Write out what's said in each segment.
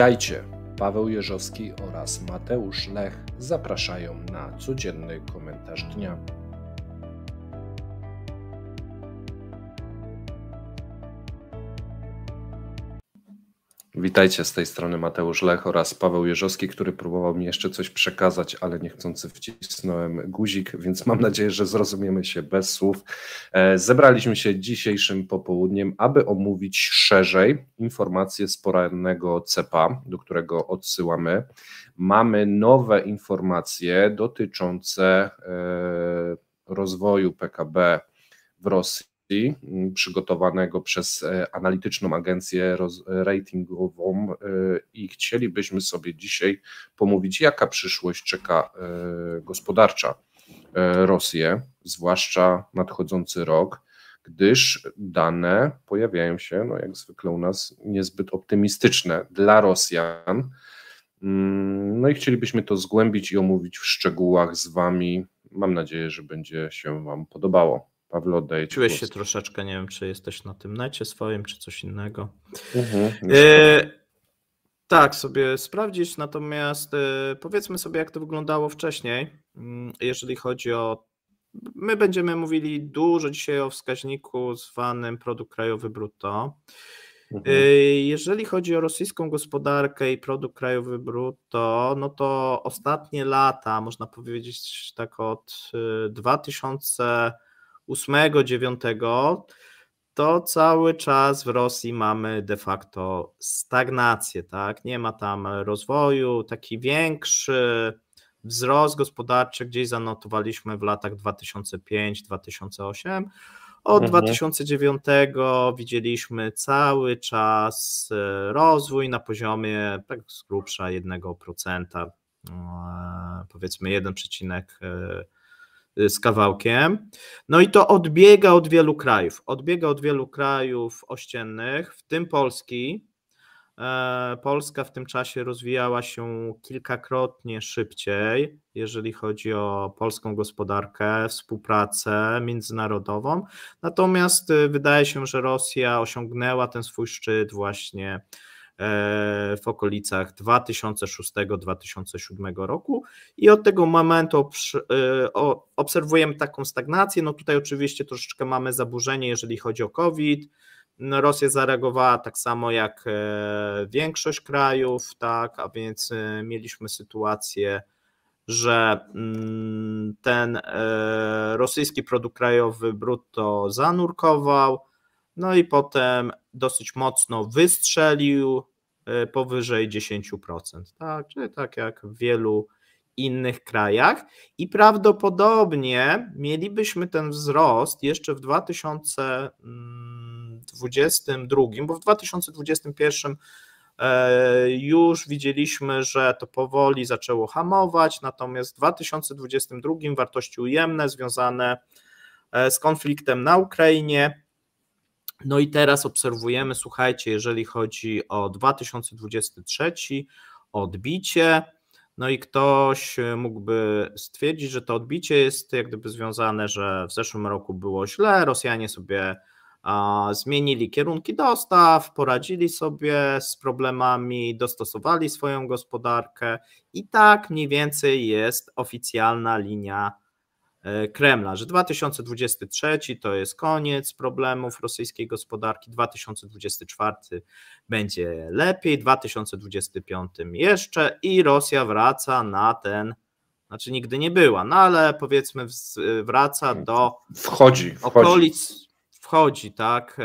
Witajcie! Paweł Jeżowski oraz Mateusz Lech zapraszają na codzienny komentarz dnia. Witajcie, z tej strony Mateusz Lech oraz Paweł Jeżowski, który próbował mi jeszcze coś przekazać, ale niechcący wcisnąłem guzik, więc mam nadzieję, że zrozumiemy się bez słów. Zebraliśmy się dzisiejszym popołudniem, aby omówić szerzej informacje z porannego CEPA, do którego odsyłamy. Mamy nowe informacje dotyczące rozwoju PKB w Rosji, przygotowanego przez analityczną agencję ratingową i chcielibyśmy sobie dzisiaj pomówić, jaka przyszłość czeka gospodarcza Rosję, zwłaszcza nadchodzący rok, gdyż dane pojawiają się, no jak zwykle u nas, niezbyt optymistyczne dla Rosjan. No i chcielibyśmy to zgłębić i omówić w szczegółach z Wami. Mam nadzieję, że będzie się Wam podobało. Pawle, oddaję Ci Czułeś głos. się troszeczkę, nie wiem, czy jesteś na tym necie swoim, czy coś innego. Tak, sobie sprawdzić, natomiast powiedzmy sobie, jak to wyglądało wcześniej, jeżeli chodzi o... My będziemy mówili dużo dzisiaj o wskaźniku zwanym produkt krajowy brutto. Jeżeli chodzi o rosyjską gospodarkę i produkt krajowy brutto, no to ostatnie lata, można powiedzieć tak od 2008-2009, to cały czas w Rosji mamy de facto stagnację, tak? Nie ma tam rozwoju, taki większy wzrost gospodarczy gdzieś zanotowaliśmy w latach 2005-2008. Od 2009 widzieliśmy cały czas rozwój na poziomie tak z grubsza 1%, powiedzmy 1, z kawałkiem. No i to odbiega od wielu krajów ościennych, w tym Polski. Polska w tym czasie rozwijała się kilkakrotnie szybciej, jeżeli chodzi o polską gospodarkę, współpracę międzynarodową. Natomiast wydaje się, że Rosja osiągnęła ten swój szczyt właśnie w okolicach 2006-2007 roku i od tego momentu obserwujemy taką stagnację. No tutaj oczywiście troszeczkę mamy zaburzenie, jeżeli chodzi o COVID. No Rosja zareagowała tak samo jak większość krajów, tak, a więc mieliśmy sytuację, że ten rosyjski produkt krajowy brutto zanurkował, no i potem dosyć mocno wystrzelił powyżej 10%, tak, czyli tak jak w wielu innych krajach i prawdopodobnie mielibyśmy ten wzrost jeszcze w 2022, bo w 2021 już widzieliśmy, że to powoli zaczęło hamować, natomiast w 2022 wartości ujemne związane z konfliktem na Ukrainie. No i teraz obserwujemy, słuchajcie, jeżeli chodzi o 2023, odbicie, no i ktoś mógłby stwierdzić, że to odbicie jest jak gdyby związane, że w zeszłym roku było źle, Rosjanie sobie zmienili kierunki dostaw, poradzili sobie z problemami, dostosowali swoją gospodarkę i tak mniej więcej jest oficjalna linia Kremla, że 2023 to jest koniec problemów rosyjskiej gospodarki, 2024 będzie lepiej, 2025 jeszcze i Rosja wraca na ten, znaczy nigdy nie była, no ale powiedzmy wraca do wchodzi, tak,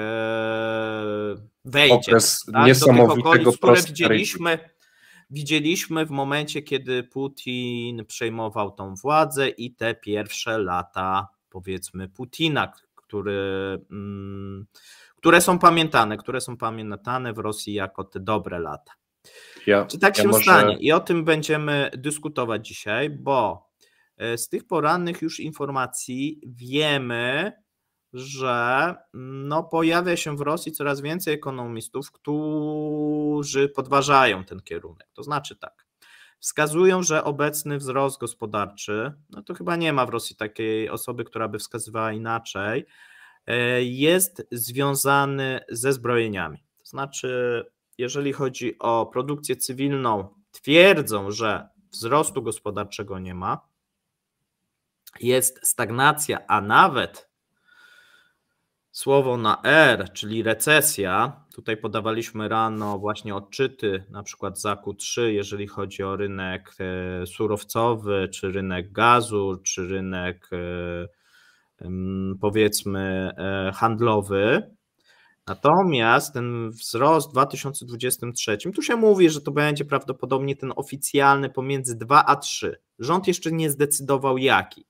wejdzie okres tak, niesamowitego do tych okolic, które prosperity. widzieliśmy w momencie, kiedy Putin przejmował tą władzę i te pierwsze lata, powiedzmy, Putina, które są pamiętane w Rosji jako te dobre lata. Czy tak się stanie? I o tym będziemy dyskutować dzisiaj, bo z tych porannych już informacji wiemy, że no, pojawia się w Rosji coraz więcej ekonomistów, którzy podważają ten kierunek. To znaczy tak, wskazują, że obecny wzrost gospodarczy, no to chyba nie ma w Rosji takiej osoby, która by wskazywała inaczej, jest związany ze zbrojeniami. To znaczy jeżeli chodzi o produkcję cywilną, twierdzą, że wzrostu gospodarczego nie ma, jest stagnacja, a nawet słowo na R, czyli recesja. Tutaj podawaliśmy rano właśnie odczyty, na przykład za Q3, jeżeli chodzi o rynek surowcowy, czy rynek gazu, czy rynek powiedzmy handlowy. Natomiast ten wzrost w 2023, tu się mówi, że to będzie prawdopodobnie ten oficjalny pomiędzy 2 a 3. Rząd jeszcze nie zdecydował jaki.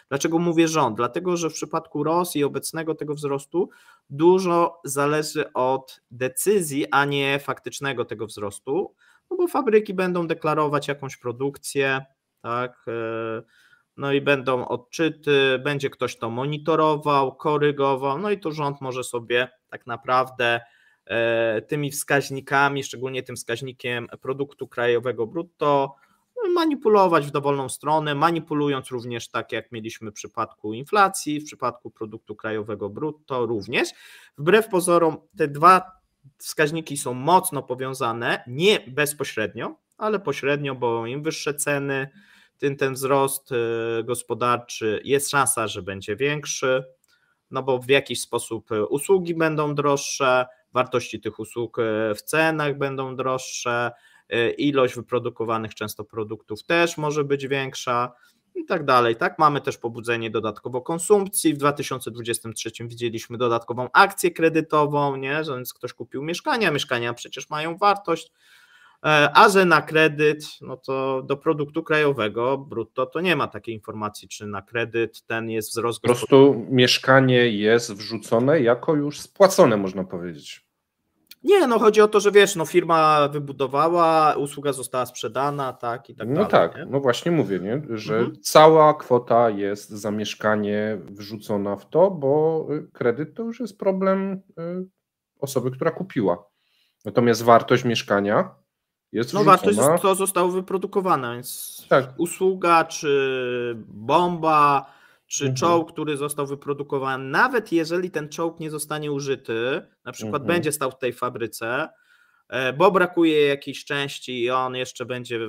Dlaczego mówię rząd? Dlatego, że w przypadku Rosji obecnego tego wzrostu dużo zależy od decyzji, a nie faktycznego tego wzrostu, no bo fabryki będą deklarować jakąś produkcję, tak, no i będą odczyty, będzie ktoś to monitorował, korygował, no i tu rząd może sobie tak naprawdę tymi wskaźnikami, szczególnie tym wskaźnikiem produktu krajowego brutto, manipulować w dowolną stronę, manipulując również tak jak mieliśmy w przypadku inflacji, w przypadku produktu krajowego brutto również. Wbrew pozorom te dwa wskaźniki są mocno powiązane, nie bezpośrednio, ale pośrednio, bo im wyższe ceny, tym ten wzrost gospodarczy jest szansa, że będzie większy, no bo w jakiś sposób usługi będą droższe, wartości tych usług w cenach będą droższe, ilość wyprodukowanych często produktów też może być większa i tak dalej. Tak, mamy też pobudzenie dodatkowo konsumpcji. W 2023 widzieliśmy dodatkową akcję kredytową, nie? Że więc ktoś kupił mieszkania przecież mają wartość, a że na kredyt, no to do produktu krajowego brutto to nie ma takiej informacji, czy na kredyt ten jest wzrost. Po prostu mieszkanie jest wrzucone jako już spłacone, można powiedzieć. Nie, no chodzi o to, że wiesz, no firma wybudowała, usługa została sprzedana, tak i tak dalej. No tak, nie? no właśnie mówię, nie? Że cała kwota jest za mieszkanie wrzucona w to, bo kredyt to już jest problem osoby, która kupiła. Natomiast wartość mieszkania jest wrzucona. Wartość jest to zostało wyprodukowane, więc tak. Usługa, czy bomba, czy czołg, który został wyprodukowany, nawet jeżeli ten czołg nie zostanie użyty, na przykład będzie stał w tej fabryce, bo brakuje jakiejś części i on jeszcze będzie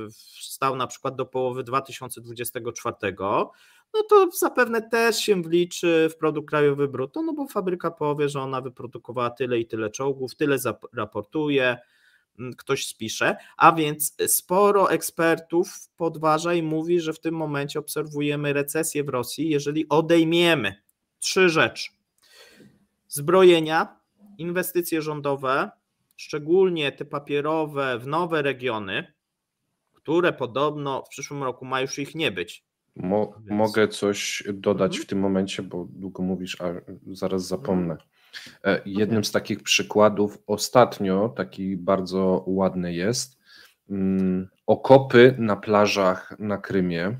stał na przykład do połowy 2024, no to zapewne też się wliczy w produkt krajowy brutto, no bo fabryka powie, że ona wyprodukowała tyle i tyle czołgów, tyle raportuje, ktoś spisze, a więc sporo ekspertów podważa i mówi, że w tym momencie obserwujemy recesję w Rosji, jeżeli odejmiemy 3 rzeczy. Zbrojenia, inwestycje rządowe, szczególnie te papierowe w nowe regiony, które podobno w przyszłym roku ma już ich nie być. Mogę coś dodać w tym momencie, bo długo mówisz, a zaraz zapomnę. Jednym z takich przykładów ostatnio, taki bardzo ładny jest, okopy na plażach na Krymie,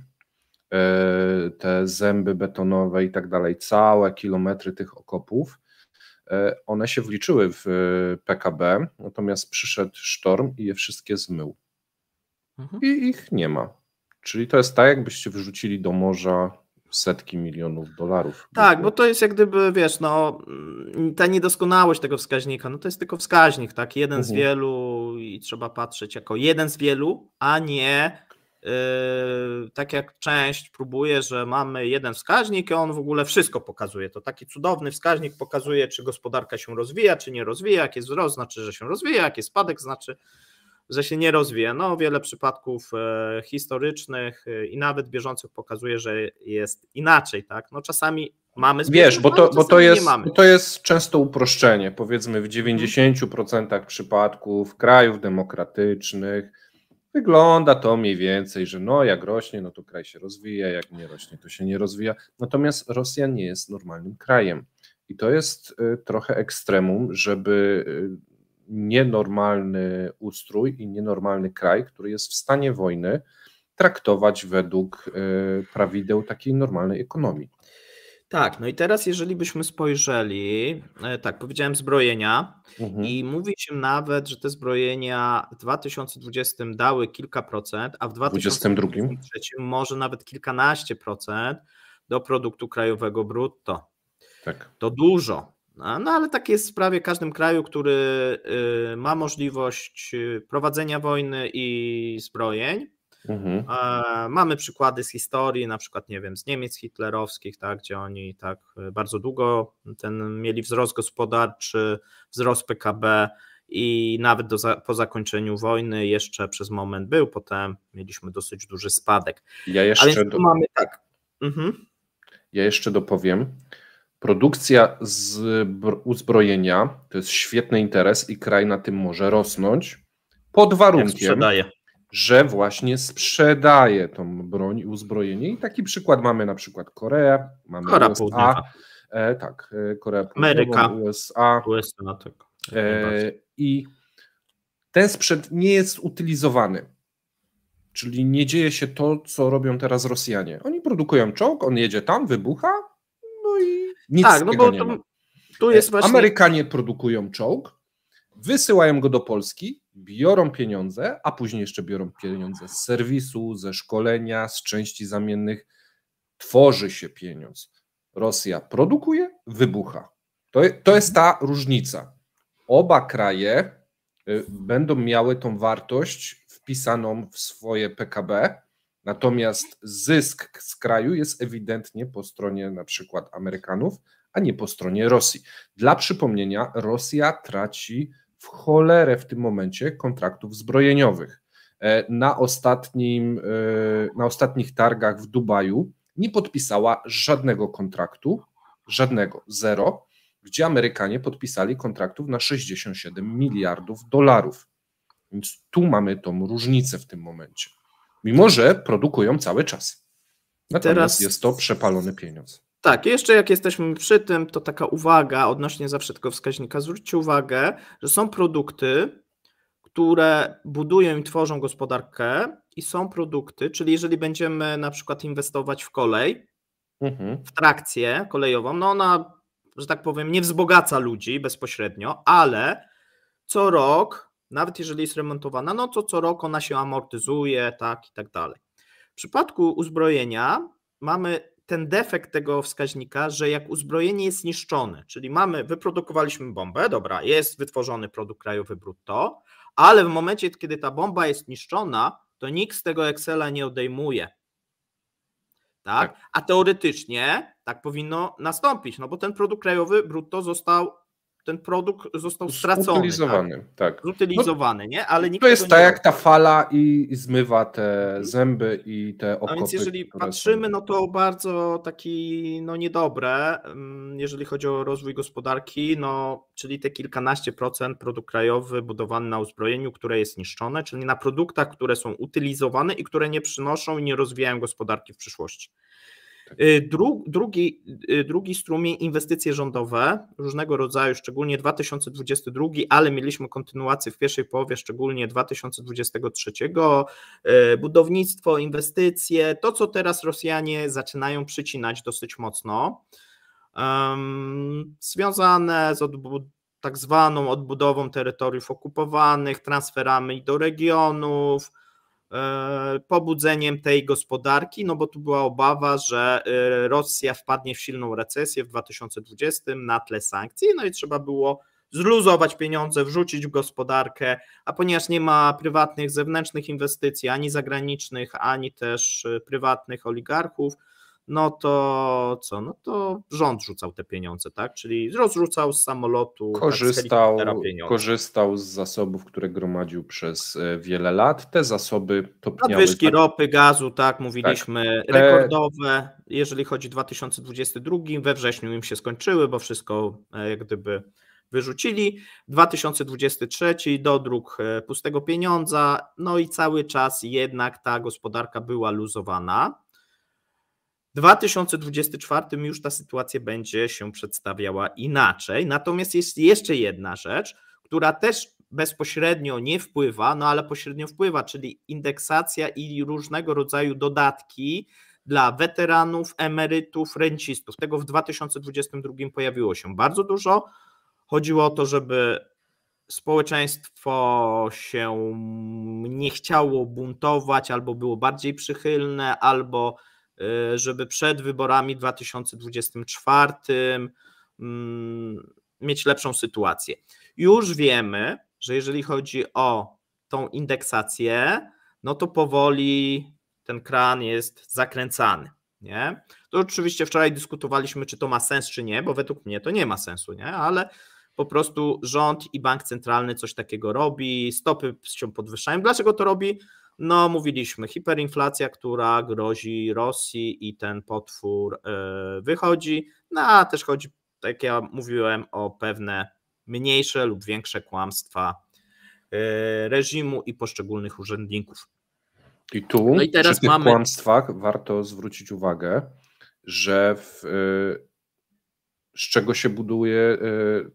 te zęby betonowe i tak dalej, całe kilometry tych okopów, one się wliczyły w PKB, natomiast przyszedł sztorm i je wszystkie zmył. I ich nie ma. Czyli to jest tak, jakbyście wrzucili do morza setki milionów dolarów. Tak, bo to jest jak gdyby, wiesz, no ta niedoskonałość tego wskaźnika, no to jest tylko wskaźnik, tak, jeden z wielu i trzeba patrzeć jako jeden z wielu, a nie tak jak część próbuje, że mamy jeden wskaźnik i on w ogóle wszystko pokazuje, to taki cudowny wskaźnik pokazuje, czy gospodarka się rozwija, czy nie rozwija, jak jest wzrost, znaczy, że się rozwija, jak jest spadek, znaczy, że się nie rozwija. No wiele przypadków historycznych i nawet bieżących pokazuje, że jest inaczej, tak? No czasami mamy wiesz, bo to jest często uproszczenie, powiedzmy w 90% przypadków krajów demokratycznych wygląda to mniej więcej, że no jak rośnie, no to kraj się rozwija, jak nie rośnie, to się nie rozwija. Natomiast Rosja nie jest normalnym krajem i to jest trochę ekstremum, żeby nienormalny ustrój i nienormalny kraj, który jest w stanie wojny, traktować według prawideł takiej normalnej ekonomii. Tak, no i teraz jeżeli byśmy spojrzeli, tak, powiedziałem zbrojenia i mówi się nawet, że te zbrojenia w 2020 dały kilka procent, a w 2023 może nawet kilkanaście procent do produktu krajowego brutto. Tak. To dużo. No ale tak jest w prawie każdym kraju, który ma możliwość prowadzenia wojny i zbrojeń. Mamy przykłady z historii, na przykład, nie wiem, z Niemiec hitlerowskich, tak, gdzie oni tak bardzo długo mieli wzrost gospodarczy, wzrost PKB i nawet po zakończeniu wojny jeszcze przez moment był, potem mieliśmy dosyć duży spadek. Ja jeszcze dopowiem. Produkcja uzbrojenia to jest świetny interes i kraj na tym może rosnąć pod warunkiem, że właśnie sprzedaje tą broń i uzbrojenie. I taki przykład mamy na przykład Koreę, mamy Korea USA, Południowa. tak, Korea Południowa, Ameryka, USA. tak. I ten sprzęt nie jest utylizowany. Czyli nie dzieje się to, co robią teraz Rosjanie. Oni produkują czołg, on jedzie tam, wybucha, no i nic z tego nie ma. Tu jest właśnie... Amerykanie produkują czołg, wysyłają go do Polski, biorą pieniądze, a później jeszcze biorą pieniądze z serwisu, ze szkolenia, z części zamiennych. Tworzy się pieniądz. Rosja produkuje, wybucha. To jest ta różnica. Oba kraje będą miały tą wartość wpisaną w swoje PKB, natomiast zysk z kraju jest ewidentnie po stronie na przykład Amerykanów, a nie po stronie Rosji. Dla przypomnienia, Rosja traci w cholerę w tym momencie kontraktów zbrojeniowych. Na ostatnich targach w Dubaju nie podpisała żadnego kontraktu, zero, gdzie Amerykanie podpisali kontraktów na 67 miliardów dolarów. Więc tu mamy tą różnicę w tym momencie. Mimo że produkują cały czas. Natomiast jest to przepalony pieniądz. Tak, jeszcze jak jesteśmy przy tym, to taka uwaga odnośnie zawsze tego wskaźnika. Zwróćcie uwagę, że są produkty, które budują i tworzą gospodarkę i są produkty, czyli jeżeli będziemy na przykład inwestować w kolej, w trakcję kolejową, no ona, że tak powiem, nie wzbogaca ludzi bezpośrednio, ale co rok, nawet jeżeli jest remontowana, no to co rok ona się amortyzuje, tak i tak dalej. W przypadku uzbrojenia mamy ten defekt tego wskaźnika, że jak uzbrojenie jest niszczone, czyli wyprodukowaliśmy bombę, dobra, jest wytworzony produkt krajowy brutto, ale w momencie, kiedy ta bomba jest niszczona, to nikt z tego Excela nie odejmuje. Tak? A teoretycznie tak powinno nastąpić, no bo ten produkt krajowy brutto został stracony. Zutylizowany, tak. Zutylizowany, nie? Ale nikt to jest tego tak nie jak ta fala i zmywa te zęby i te okopy. A więc jeżeli patrzymy, no to bardzo taki niedobre, jeżeli chodzi o rozwój gospodarki, czyli te kilkanaście procent produkt krajowy budowany na uzbrojeniu, które jest niszczone, czyli na produktach, które są utylizowane i które nie przynoszą i nie rozwijają gospodarki w przyszłości. Drugi strumień, inwestycje rządowe różnego rodzaju, szczególnie 2022, ale mieliśmy kontynuację w pierwszej połowie, szczególnie 2023, budownictwo, inwestycje, to co teraz Rosjanie zaczynają przycinać dosyć mocno, związane z tak zwaną odbudową terytoriów okupowanych, transferami do regionów, pobudzeniem tej gospodarki, no bo tu była obawa, że Rosja wpadnie w silną recesję w 2020 na tle sankcji, no i trzeba było zluzować pieniądze, wrzucić w gospodarkę, a ponieważ nie ma prywatnych, zewnętrznych inwestycji, ani zagranicznych, ani też prywatnych oligarchów, no to co? No to rząd rzucał te pieniądze, tak? Czyli rozrzucał z samolotu, korzystał z zasobów, które gromadził przez wiele lat. Te zasoby topniały. Nadwyżki ropy, gazu, tak, mówiliśmy, rekordowe, jeżeli chodzi o 2022, we wrześniu im się skończyły, bo wszystko jak gdyby wyrzucili. 2023 dodruk pustego pieniądza, no i cały czas jednak ta gospodarka była luzowana. W 2024 już ta sytuacja będzie się przedstawiała inaczej, natomiast jest jeszcze jedna rzecz, która też bezpośrednio nie wpływa, no ale pośrednio wpływa, czyli indeksacja i różnego rodzaju dodatki dla weteranów, emerytów, rencistów. Tego w 2022 pojawiło się bardzo dużo. Chodziło o to, żeby społeczeństwo się nie chciało buntować, albo było bardziej przychylne, albo żeby przed wyborami w 2024 mieć lepszą sytuację. Już wiemy, że jeżeli chodzi o tą indeksację, no to powoli ten kran jest zakręcany. Nie? To oczywiście wczoraj dyskutowaliśmy, czy to ma sens, czy nie, bo według mnie to nie ma sensu, nie? Ale po prostu rząd i bank centralny coś takiego robi, stopy się podwyższają. Dlaczego to robi? No mówiliśmy, hiperinflacja, która grozi Rosji i ten potwór wychodzi, no a też chodzi, tak jak ja mówiłem, o pewne mniejsze lub większe kłamstwa reżimu i poszczególnych urzędników. I tu no i teraz przy tych kłamstwach warto zwrócić uwagę, że z czego się buduje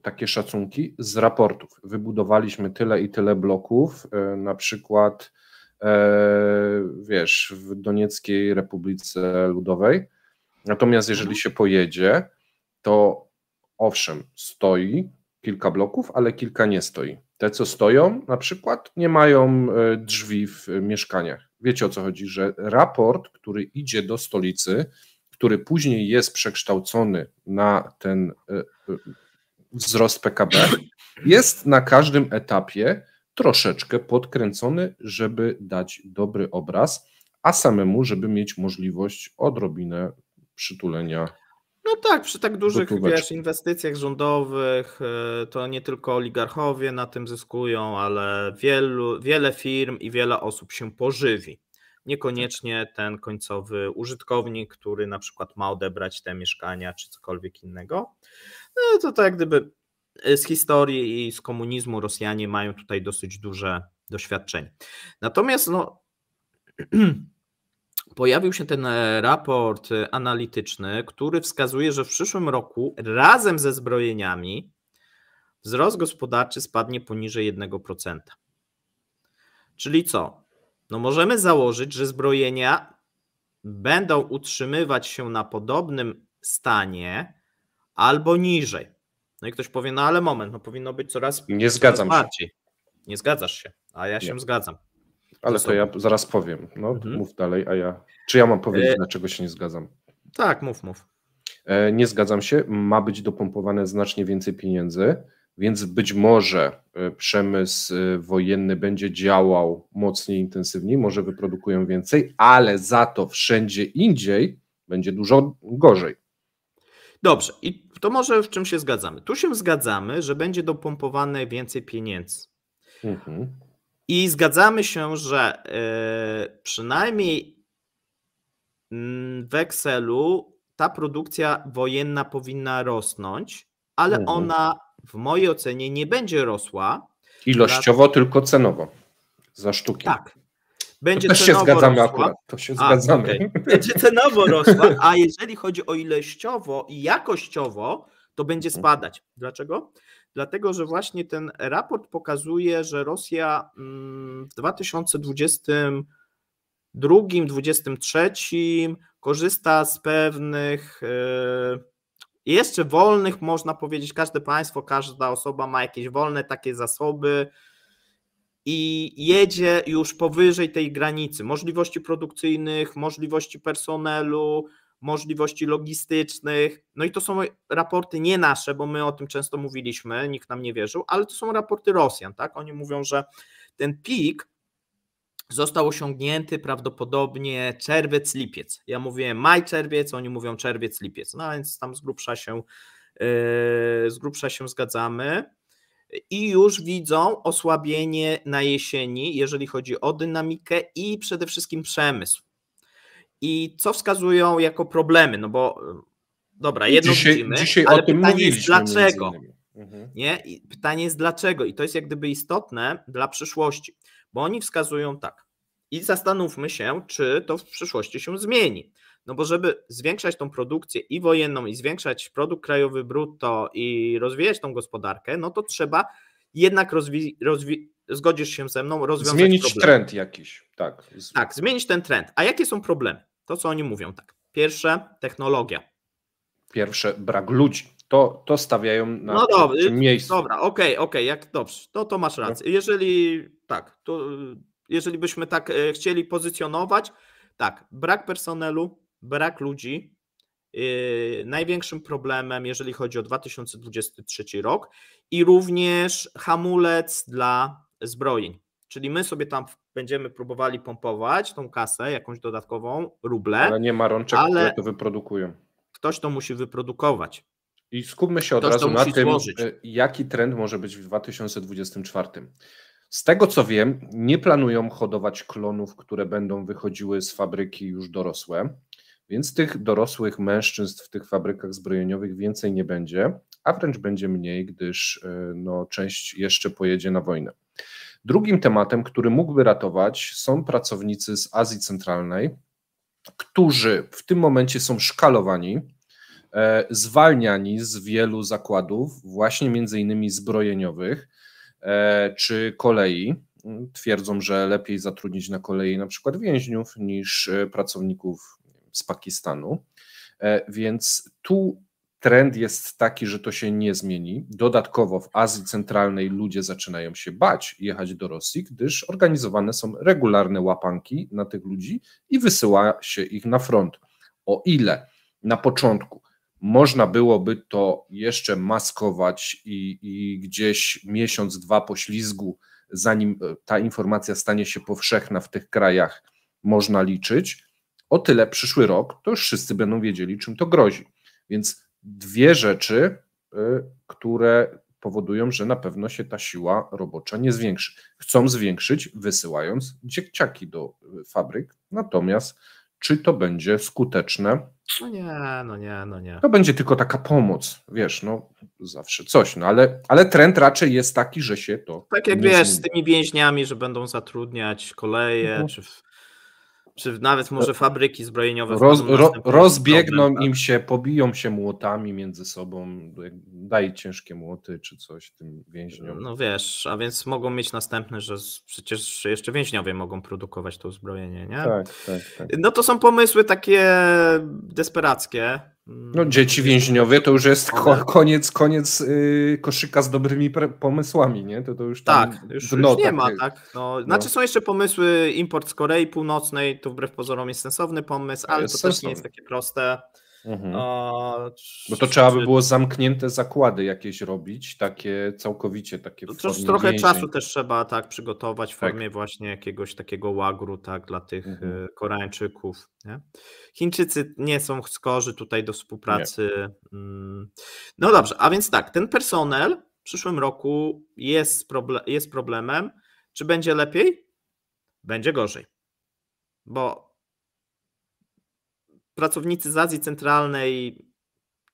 takie szacunki? Z raportów. Wybudowaliśmy tyle i tyle bloków, na przykład wiesz, w Donieckiej Republice Ludowej. Natomiast jeżeli się pojedzie, to owszem, stoi kilka bloków, ale kilka nie stoi. Te, co stoją, na przykład nie mają drzwi w mieszkaniach. Wiecie, o co chodzi, że raport, który idzie do stolicy, który później jest przekształcony na ten wzrost PKB, jest na każdym etapie troszeczkę podkręcony, żeby dać dobry obraz, a samemu, żeby mieć możliwość odrobinę przytulenia. No tak, przy tak dużych inwestycjach rządowych to nie tylko oligarchowie na tym zyskują, ale wiele firm i wiele osób się pożywi. Niekoniecznie ten końcowy użytkownik, który na przykład ma odebrać te mieszkania czy cokolwiek innego. No to tak jak gdyby z historii i z komunizmu Rosjanie mają tutaj dosyć duże doświadczenie. Natomiast no, pojawił się ten raport analityczny, który wskazuje, że w przyszłym roku razem ze zbrojeniami wzrost gospodarczy spadnie poniżej 1%. Czyli co? No możemy założyć, że zbrojenia będą utrzymywać się na podobnym stanie albo niżej. No i ktoś powie, no ale moment, no powinno być coraz Nie zgadzam bardziej. Nie zgadzasz się, a ja się zgadzam. Ale to ja zaraz powiem. No, mów dalej, a ja... Czy ja mam powiedzieć, dlaczego się nie zgadzam? Tak, mów. Nie zgadzam się. Ma być dopompowane znacznie więcej pieniędzy, więc być może przemysł wojenny będzie działał mocniej, intensywniej, może wyprodukują więcej, ale za to wszędzie indziej będzie dużo gorzej. Dobrze, i to może w czym się zgadzamy? Tu się zgadzamy, że będzie dopompowane więcej pieniędzy. I zgadzamy się, że przynajmniej w Excelu ta produkcja wojenna powinna rosnąć, ale ona w mojej ocenie nie będzie rosła. Ilościowo, tylko cenowo. Za sztuki. Tak. Będzie to też cenowo się zgadzamy rosła. akurat. To się zgadzamy. Okay. Będzie cenowo rosła, a jeżeli chodzi o ilościowo i jakościowo, to będzie spadać. Dlaczego? Dlatego, że właśnie ten raport pokazuje, że Rosja w 2022-2023 korzysta z pewnych jeszcze wolnych, można powiedzieć, każde państwo, każda osoba ma jakieś wolne takie zasoby i jedzie już powyżej tej granicy możliwości produkcyjnych, możliwości personelu, możliwości logistycznych. No i to są raporty nie nasze, bo my o tym często mówiliśmy, nikt nam nie wierzył, ale to są raporty Rosjan, tak? Oni mówią, że ten pik został osiągnięty prawdopodobnie czerwiec, lipiec. Ja mówię maj, czerwiec, oni mówią czerwiec, lipiec. No więc tam z grubsza się zgadzamy. I już widzą osłabienie na jesieni, jeżeli chodzi o dynamikę i przede wszystkim przemysł. I co wskazują jako problemy? No bo dobra, jedno widzimy, ale pytanie jest dlaczego? Nie? I pytanie jest dlaczego? I to jest jak gdyby istotne dla przyszłości, bo oni wskazują tak. I zastanówmy się, czy to w przyszłości się zmieni. No bo żeby zwiększać tą produkcję i wojenną, i zwiększać produkt krajowy brutto i rozwijać tą gospodarkę, no to trzeba jednak zgodzisz się ze mną, rozwiązać zmienić problemy. Trend jakiś. Tak, zmienić ten trend. A jakie są problemy? To, co oni mówią, tak. Pierwsze, technologia. Pierwsze, brak ludzi. To stawiają na tym miejscu. Dobra, okej, jak dobrze, to masz rację. Jeżeli byśmy tak chcieli pozycjonować, tak, brak personelu, brak ludzi największym problemem, jeżeli chodzi o 2023 rok i również hamulec dla zbrojeń. Czyli my sobie tam będziemy próbowali pompować tą kasę, jakąś dodatkową, ruble. Ale nie ma rączek, które to wyprodukują. Ktoś to musi wyprodukować. I skupmy się od razu na tym, jaki trend może być w 2024. Z tego co wiem, nie planują hodować klonów, które będą wychodziły z fabryki już dorosłe, więc tych dorosłych mężczyzn w tych fabrykach zbrojeniowych więcej nie będzie, a wręcz będzie mniej, gdyż część jeszcze pojedzie na wojnę. Drugim tematem, który mógłby ratować, są pracownicy z Azji Centralnej, którzy w tym momencie są szkalowani, zwalniani z wielu zakładów, właśnie między innymi zbrojeniowych czy kolei. Twierdzą, że lepiej zatrudnić na kolei na przykład więźniów niż pracowników z Pakistanu, więc tu trend jest taki, że to się nie zmieni. Dodatkowo w Azji Centralnej ludzie zaczynają się bać jechać do Rosji, gdyż organizowane są regularne łapanki na tych ludzi i wysyła się ich na front. O ile na początku można byłoby to jeszcze maskować i gdzieś miesiąc, dwa poślizgu, zanim ta informacja stanie się powszechna w tych krajach, można liczyć, o tyle przyszły rok to już wszyscy będą wiedzieli, czym to grozi. Więc dwie rzeczy, które powodują, że na pewno się ta siła robocza nie zwiększy. Chcą zwiększyć, wysyłając dzieciaki do fabryk, natomiast czy to będzie skuteczne? No nie. To będzie tylko taka pomoc, wiesz, zawsze coś, ale trend raczej jest taki, że się to tak jak wiesz, z tymi więźniami, że będą zatrudniać koleje, czy nawet może fabryki zbrojeniowe. Rozbiegną im się, pobiją się młotami między sobą, daj ciężkie młoty czy coś tym więźniom. No wiesz, a więc mogą mieć następne, że przecież jeszcze więźniowie mogą produkować to uzbrojenie, nie? Tak. No to są pomysły takie desperackie. Dzieci więźniowie to już jest koniec koszyka z dobrymi pomysłami, nie? To już tam już nie ma, tak. Znaczy są jeszcze pomysły, import z Korei Północnej, to wbrew pozorom jest sensowny pomysł, ale to też nie jest takie proste. Bo to trzeba by było zamknięte zakłady jakieś robić, takie całkowicie takie w formie trochę więzień. czasu też trzeba przygotować w formie właśnie jakiegoś takiego łagru dla tych Koreańczyków. Nie? Chińczycy nie są skorzy tutaj do współpracy. Nie. No dobrze, a więc tak, ten personel w przyszłym roku jest problemem. Czy będzie lepiej? Będzie gorzej. Bo pracownicy z Azji Centralnej,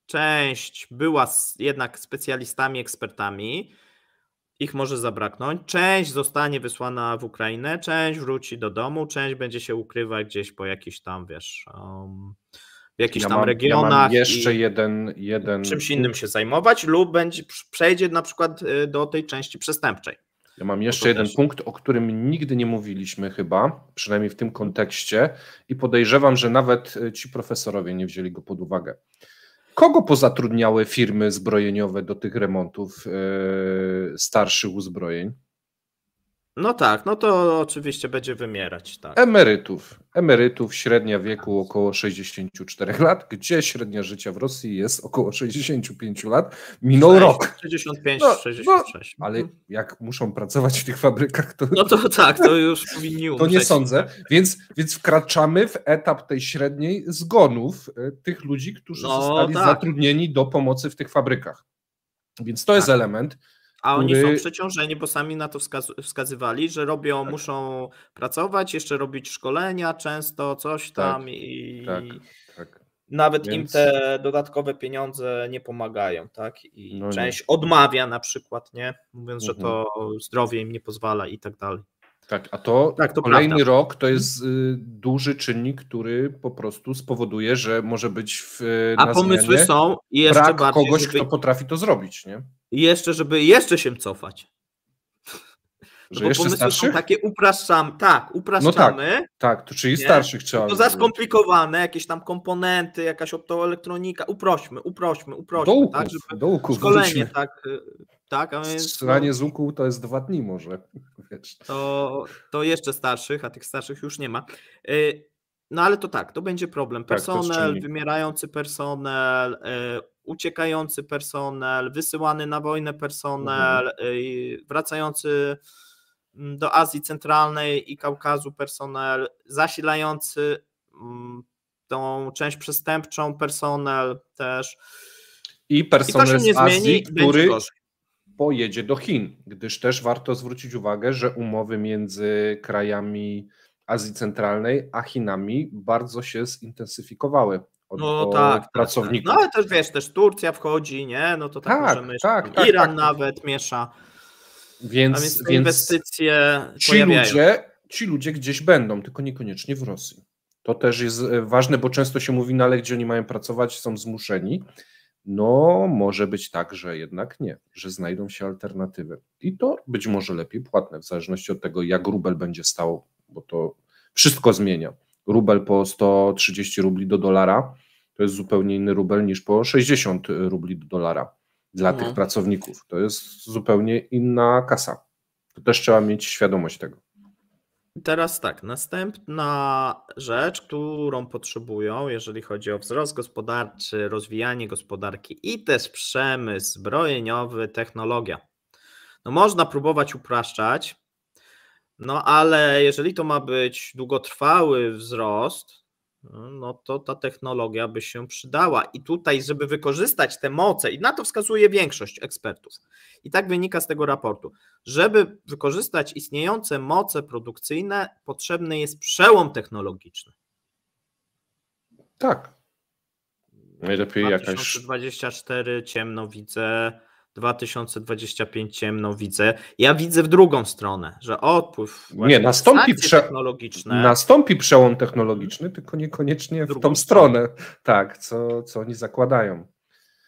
część była jednak specjalistami, ekspertami, ich może zabraknąć, część zostanie wysłana w Ukrainę, część wróci do domu, część będzie się ukrywać gdzieś po jakichś tam, wiesz, w jakichś tam regionach. Ja mam jeszcze jeden czymś innym się zajmować lub przejdzie na przykład do tej części przestępczej. Ja mam jeszcze jeden punkt, o którym nigdy nie mówiliśmy chyba, przynajmniej w tym kontekście i podejrzewam, że nawet ci profesorowie nie wzięli go pod uwagę. Kogo pozatrudniały firmy zbrojeniowe do tych remontów starszych uzbrojeń? No tak, to oczywiście będzie wymierać. Tak. Emerytów, średnia wieku około 64 lat, gdzie średnia życia w Rosji jest około 65 lat. Minął rok. 65, 66. Ale jak muszą pracować w tych fabrykach, to... No to tak, to już powinni umrzeć. To nie sądzę, więc wkraczamy w etap tej średniej zgonów tych ludzi, którzy zostali zatrudnieni do pomocy w tych fabrykach. Więc to jest element. A oni są przeciążeni, bo sami na to wskazywali, że muszą pracować, jeszcze robić szkolenia często, coś tam tak. Nawet im te dodatkowe pieniądze nie pomagają, tak? I część odmawia na przykład, nie? Mówiąc, że to zdrowie im nie pozwala i tak dalej. Tak, a to kolejny rok to jest duży czynnik, który po prostu spowoduje, że może być a pomysły są jeszcze brak bardziej, kogoś, kto potrafi to zrobić, nie? Żeby jeszcze się cofać. Że jeszcze pomysły starszych? są takie upraszczamy. Tak, to czyli starszych trzeba. To za skomplikowane, jakieś tam komponenty, jakaś optoelektronika. Uprośmy. Do łuków szkolenie, tak. A więc strzelanie z łuku to jest 2 dni może. Wiesz. To jeszcze starszych, a tych starszych już nie ma. No ale to tak, to będzie problem. Tak, to jest Personel, czynnik. wymierający personel, uciekający personel, wysyłany na wojnę personel, wracający do Azji Centralnej i Kaukazu personel, zasilający tą część przestępczą personel też. I personel z Azji, który gorzej. pojedzie do Chin, gdyż też warto zwrócić uwagę, że umowy między krajami Azji Centralnej a Chinami bardzo się zintensyfikowały od pracowników. No ale też wiesz, też Turcja wchodzi, nie? No to tak możemy jeszcze. Iran nawet miesza. Więc te inwestycje pojawiają. Ci ludzie gdzieś będą, tylko niekoniecznie w Rosji. To też jest ważne, bo często się mówi, no ale gdzie oni mają pracować, są zmuszeni. No może być tak, że jednak nie, że znajdą się alternatywy. I to być może lepiej płatne, w zależności od tego, jak rubel będzie stał, bo to wszystko zmienia. Rubel po 130 rubli do dolara to jest zupełnie inny rubel niż po 60 rubli do dolara dla tych pracowników. To jest zupełnie inna kasa. To też trzeba mieć świadomość tego. Teraz tak, następna rzecz, którą potrzebują, jeżeli chodzi o wzrost gospodarczy, rozwijanie gospodarki i też przemysł zbrojeniowy, technologia. No można próbować upraszczać, no ale jeżeli to ma być długotrwały wzrost, no to ta technologia by się przydała. I tutaj, żeby wykorzystać te moce, i na to wskazuje większość ekspertów, i tak wynika z tego raportu, żeby wykorzystać istniejące moce produkcyjne, potrzebny jest przełom technologiczny. Tak. Najlepiej 2024 ciemno widzę, 2025 ciemno widzę. Ja widzę w drugą stronę, że odpływ nastąpi przełom technologiczny, tylko niekoniecznie w tą stronę, tak, co oni zakładają.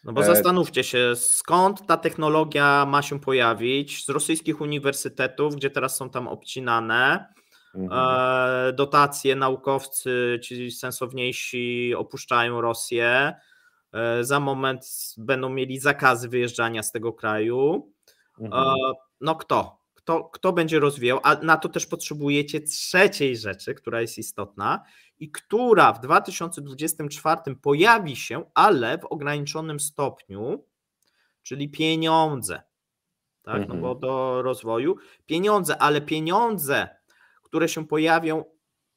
No bo zastanówcie się, skąd ta technologia ma się pojawić? Z rosyjskich uniwersytetów, gdzie teraz są tam obcinane dotacje, naukowcy, ci sensowniejsi opuszczają Rosję. Za moment będą mieli zakazy wyjeżdżania z tego kraju. No kto będzie rozwijał? A na to też potrzebujecie trzeciej rzeczy, która jest istotna i która w 2024 pojawi się, ale w ograniczonym stopniu, czyli pieniądze. Tak? No bo do rozwoju pieniądze, ale pieniądze, które się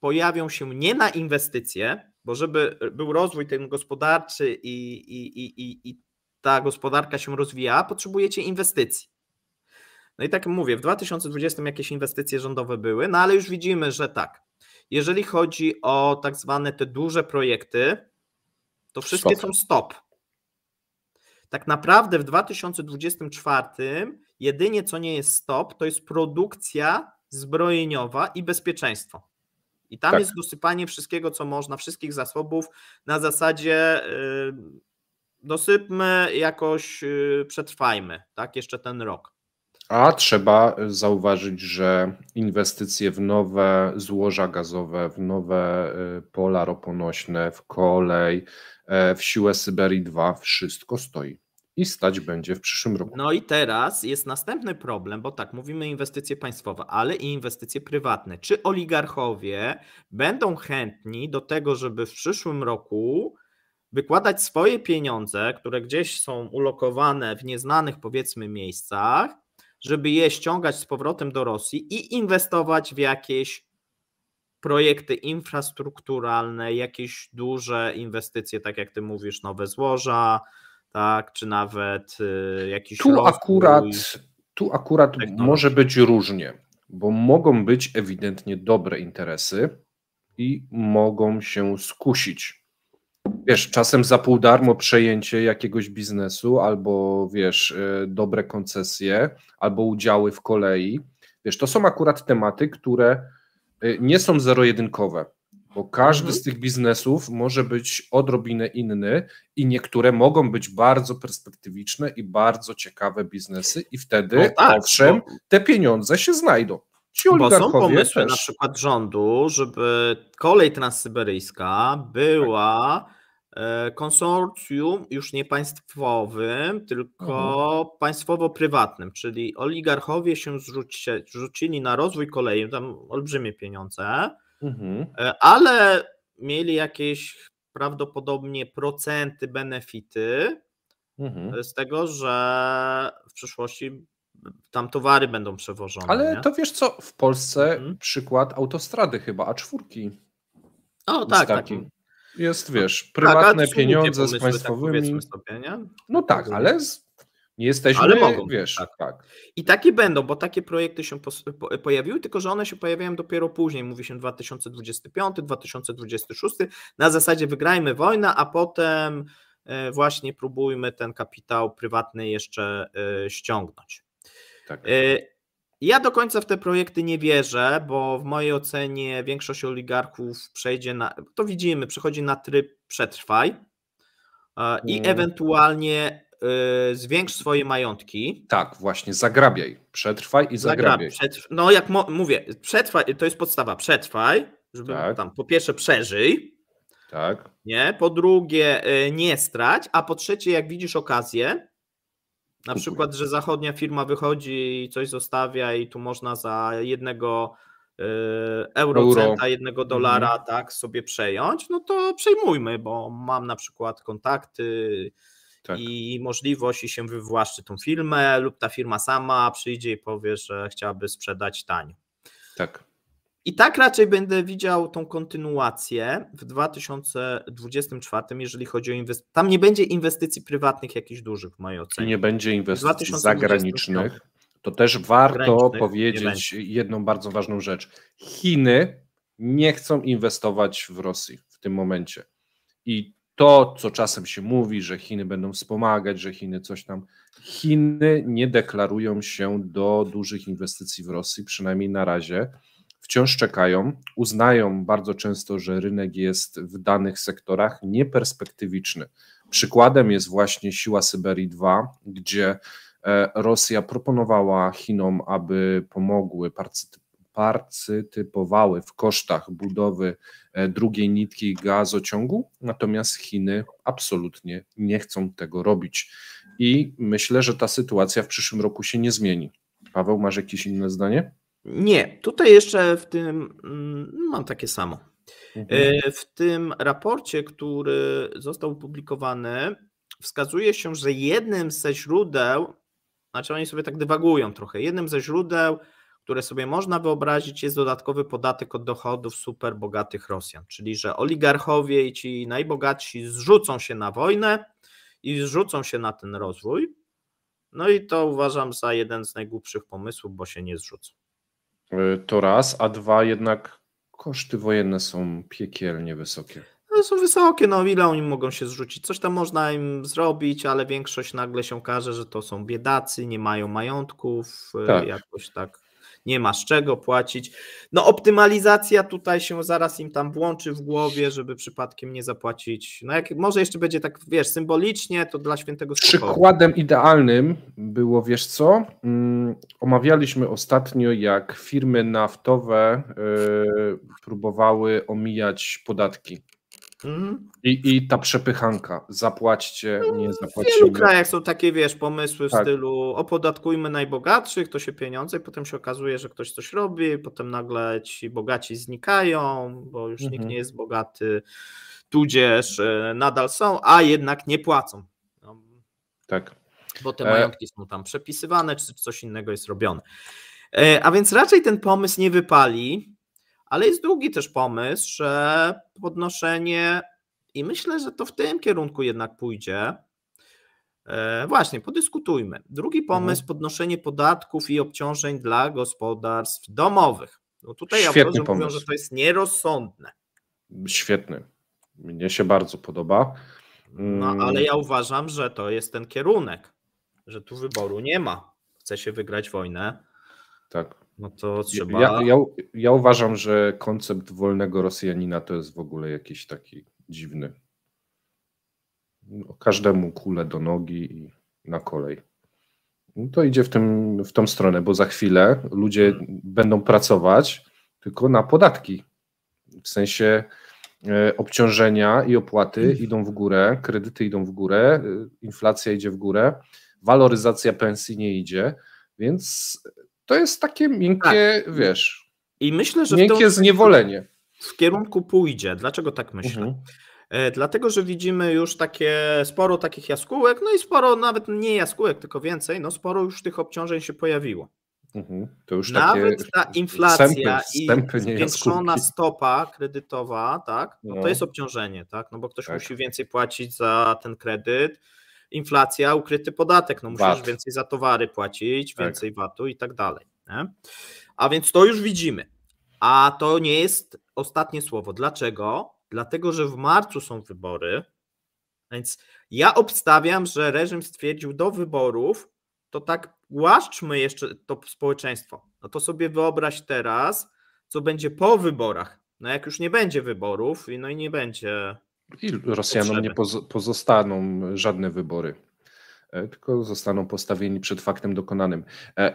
pojawią się nie na inwestycje, bo żeby był rozwój ten gospodarczy i ta gospodarka się rozwijała, potrzebujecie inwestycji. No i tak jak mówię, w 2020 jakieś inwestycje rządowe były, no ale już widzimy, że tak, jeżeli chodzi o tak zwane te duże projekty, to wszystkie są stop. Tak naprawdę w 2024 jedynie co nie jest stop, to jest produkcja zbrojeniowa i bezpieczeństwo. I tam jest dosypanie wszystkiego, co można, wszystkich zasobów na zasadzie dosypmy, jakoś przetrwajmy, tak, jeszcze ten rok. A trzeba zauważyć, że inwestycje w nowe złoża gazowe, w nowe pola roponośne, w kolej, w siłę Syberii 2, wszystko stoi. I stać będzie w przyszłym roku. No i teraz jest następny problem, bo tak, mówimy inwestycje państwowe, ale i inwestycje prywatne. Czy oligarchowie będą chętni do tego, żeby w przyszłym roku wykładać swoje pieniądze, które gdzieś są ulokowane w nieznanych, powiedzmy, miejscach, żeby je ściągać z powrotem do Rosji i inwestować w jakieś projekty infrastrukturalne, jakieś duże inwestycje, tak jak ty mówisz, nowe złoża, tak, czy nawet jakiś Tu akurat może być różnie, bo mogą być ewidentnie dobre interesy i mogą się skusić. Wiesz, czasem za pół darmo przejęcie jakiegoś biznesu, albo wiesz, dobre koncesje, albo udziały w kolei. Wiesz, to są akurat tematy, które nie są zero-jedynkowe, bo każdy z tych biznesów może być odrobinę inny i niektóre mogą być bardzo perspektywiczne i bardzo ciekawe biznesy i wtedy, owszem, te pieniądze się znajdą. Bo są pomysły też na przykład rządu, żeby kolej transsyberyjska była konsorcjum już nie państwowym, tylko państwowo-prywatnym, czyli oligarchowie się rzucili na rozwój kolei, tam olbrzymie pieniądze, ale mieli jakieś prawdopodobnie procenty, benefity z tego, że w przyszłości tam towary będą przewożone. Ale nie? to wiesz co, w Polsce przykład autostrady chyba, A4. O tak, tak. Jest, wiesz, prywatne tak, pieniądze z pomysły, państwowymi. Tak sobie, nie? No tak, ale nie jesteśmy, ale mogą, wiesz, tak. I takie będą, bo takie projekty się pojawiły, tylko że one się pojawiają dopiero później, mówi się 2025, 2026, na zasadzie wygrajmy wojnę, a potem właśnie próbujmy ten kapitał prywatny jeszcze ściągnąć. Tak. Ja do końca w te projekty nie wierzę, bo w mojej ocenie większość oligarchów to widzimy, przechodzi na tryb przetrwaj i ewentualnie zwiększ swoje majątki. Tak, właśnie, zagrabiaj, przetrwaj i zagrabiaj. No jak mówię, przetrwaj, to jest podstawa, przetrwaj, żeby tam po pierwsze przeżyj, tak. Nie? Po drugie nie strać, a po trzecie jak widzisz okazję, na przykład, że zachodnia firma wychodzi i coś zostawia i tu można za jednego eurocenta, jednego dolara tak sobie przejąć, no to przejmujmy, bo mam na przykład kontakty i możliwość i się wywłaszczy tą firmę lub ta firma sama przyjdzie i powie, że chciałaby sprzedać tanio. Tak. I tak raczej będę widział tą kontynuację w 2024, jeżeli chodzi o inwestycje. Tam nie będzie inwestycji prywatnych jakichś dużych w mojej ocenie. I nie będzie inwestycji zagranicznych. To też warto powiedzieć jedną bardzo ważną rzecz. Chiny nie chcą inwestować w Rosji w tym momencie. I to, co czasem się mówi, że Chiny będą wspomagać, że Chiny coś tam. Chiny nie deklarują się do dużych inwestycji w Rosji, przynajmniej na razie. Wciąż czekają, uznają bardzo często, że rynek jest w danych sektorach nieperspektywiczny. Przykładem jest właśnie Siła Syberii 2, gdzie Rosja proponowała Chinom, aby pomogły, partycypowały w kosztach budowy drugiej nitki gazociągu, natomiast Chiny absolutnie nie chcą tego robić. I myślę, że ta sytuacja w przyszłym roku się nie zmieni. Paweł, masz jakieś inne zdanie? Nie, tutaj jeszcze w tym mam takie samo. W tym raporcie, który został opublikowany, wskazuje się, że jednym ze źródeł, znaczy oni sobie tak dywagują trochę, jednym ze źródeł, które sobie można wyobrazić, jest dodatkowy podatek od dochodów super bogatych Rosjan, czyli że oligarchowie i ci najbogatsi zrzucą się na wojnę i zrzucą się na ten rozwój. No i to uważam za jeden z najgłupszych pomysłów, bo się nie zrzucą. To raz, a dwa jednak koszty wojenne są piekielnie wysokie. No są wysokie, no ile oni mogą się zrzucić? Coś tam można im zrobić, ale większość nagle się okaże, że to są biedacy, nie mają majątków, jakoś tak nie ma z czego płacić. No optymalizacja tutaj się zaraz im tam włączy w głowie, żeby przypadkiem nie zapłacić. No jak może jeszcze będzie tak, wiesz, symbolicznie, to dla świętego spokoju. Przykładem idealnym było, wiesz co, omawialiśmy ostatnio, jak firmy naftowe próbowały omijać podatki. I ta przepychanka, zapłaćcie, nie zapłacimy. W wielu krajach są takie, wiesz, pomysły w stylu opodatkujmy najbogatszych, to się pieniądze i potem się okazuje, że ktoś coś robi, potem nagle ci bogaci znikają, bo już nikt nie jest bogaty, tudzież nadal są, a jednak nie płacą. No, tak. Bo te majątki są tam przepisywane, czy coś innego jest robione. A więc raczej ten pomysł nie wypali. Ale jest drugi też pomysł, że podnoszenie, i myślę, że to w tym kierunku jednak pójdzie. Właśnie, podyskutujmy. Drugi pomysł, podnoszenie podatków i obciążeń dla gospodarstw domowych. No tutaj autorzy mówią, że to jest nierozsądne. Świetny. Mnie się bardzo podoba. No ale ja uważam, że to jest ten kierunek, że tu wyboru nie ma. Chce się wygrać wojnę. Tak. No to trzeba... Ja uważam, że koncept wolnego Rosjanina to jest w ogóle jakiś taki dziwny. Każdemu kulę do nogi i na kolej. No to idzie w tą stronę, bo za chwilę ludzie będą pracować tylko na podatki. W sensie obciążenia i opłaty idą w górę, kredyty idą w górę, inflacja idzie w górę, waloryzacja pensji nie idzie, więc to jest takie miękkie, wiesz, i myślę, że miękkie zniewolenie. w kierunku pójdzie. Dlaczego tak myślę? Dlatego, że widzimy już sporo takich jaskółek, no i sporo nawet nie jaskółek, tylko więcej, no sporo już tych obciążeń się pojawiło. To już nawet takie ta inflacja wstępy, i zwiększona stopa kredytowa, tak, no to jest obciążenie, tak, no bo ktoś musi więcej płacić za ten kredyt, inflacja, ukryty podatek, no musisz więcej za towary płacić, więcej VAT-u i tak dalej. Nie? A więc to już widzimy. A to nie jest ostatnie słowo. Dlaczego? Dlatego, że w marcu są wybory, więc ja obstawiam, że reżim stwierdził do wyborów, to tak głaszczmy jeszcze to społeczeństwo. No to sobie wyobraź teraz, co będzie po wyborach. No jak już nie będzie wyborów, no i nie będzie... I Rosjanom nie pozostaną żadne wybory, tylko zostaną postawieni przed faktem dokonanym.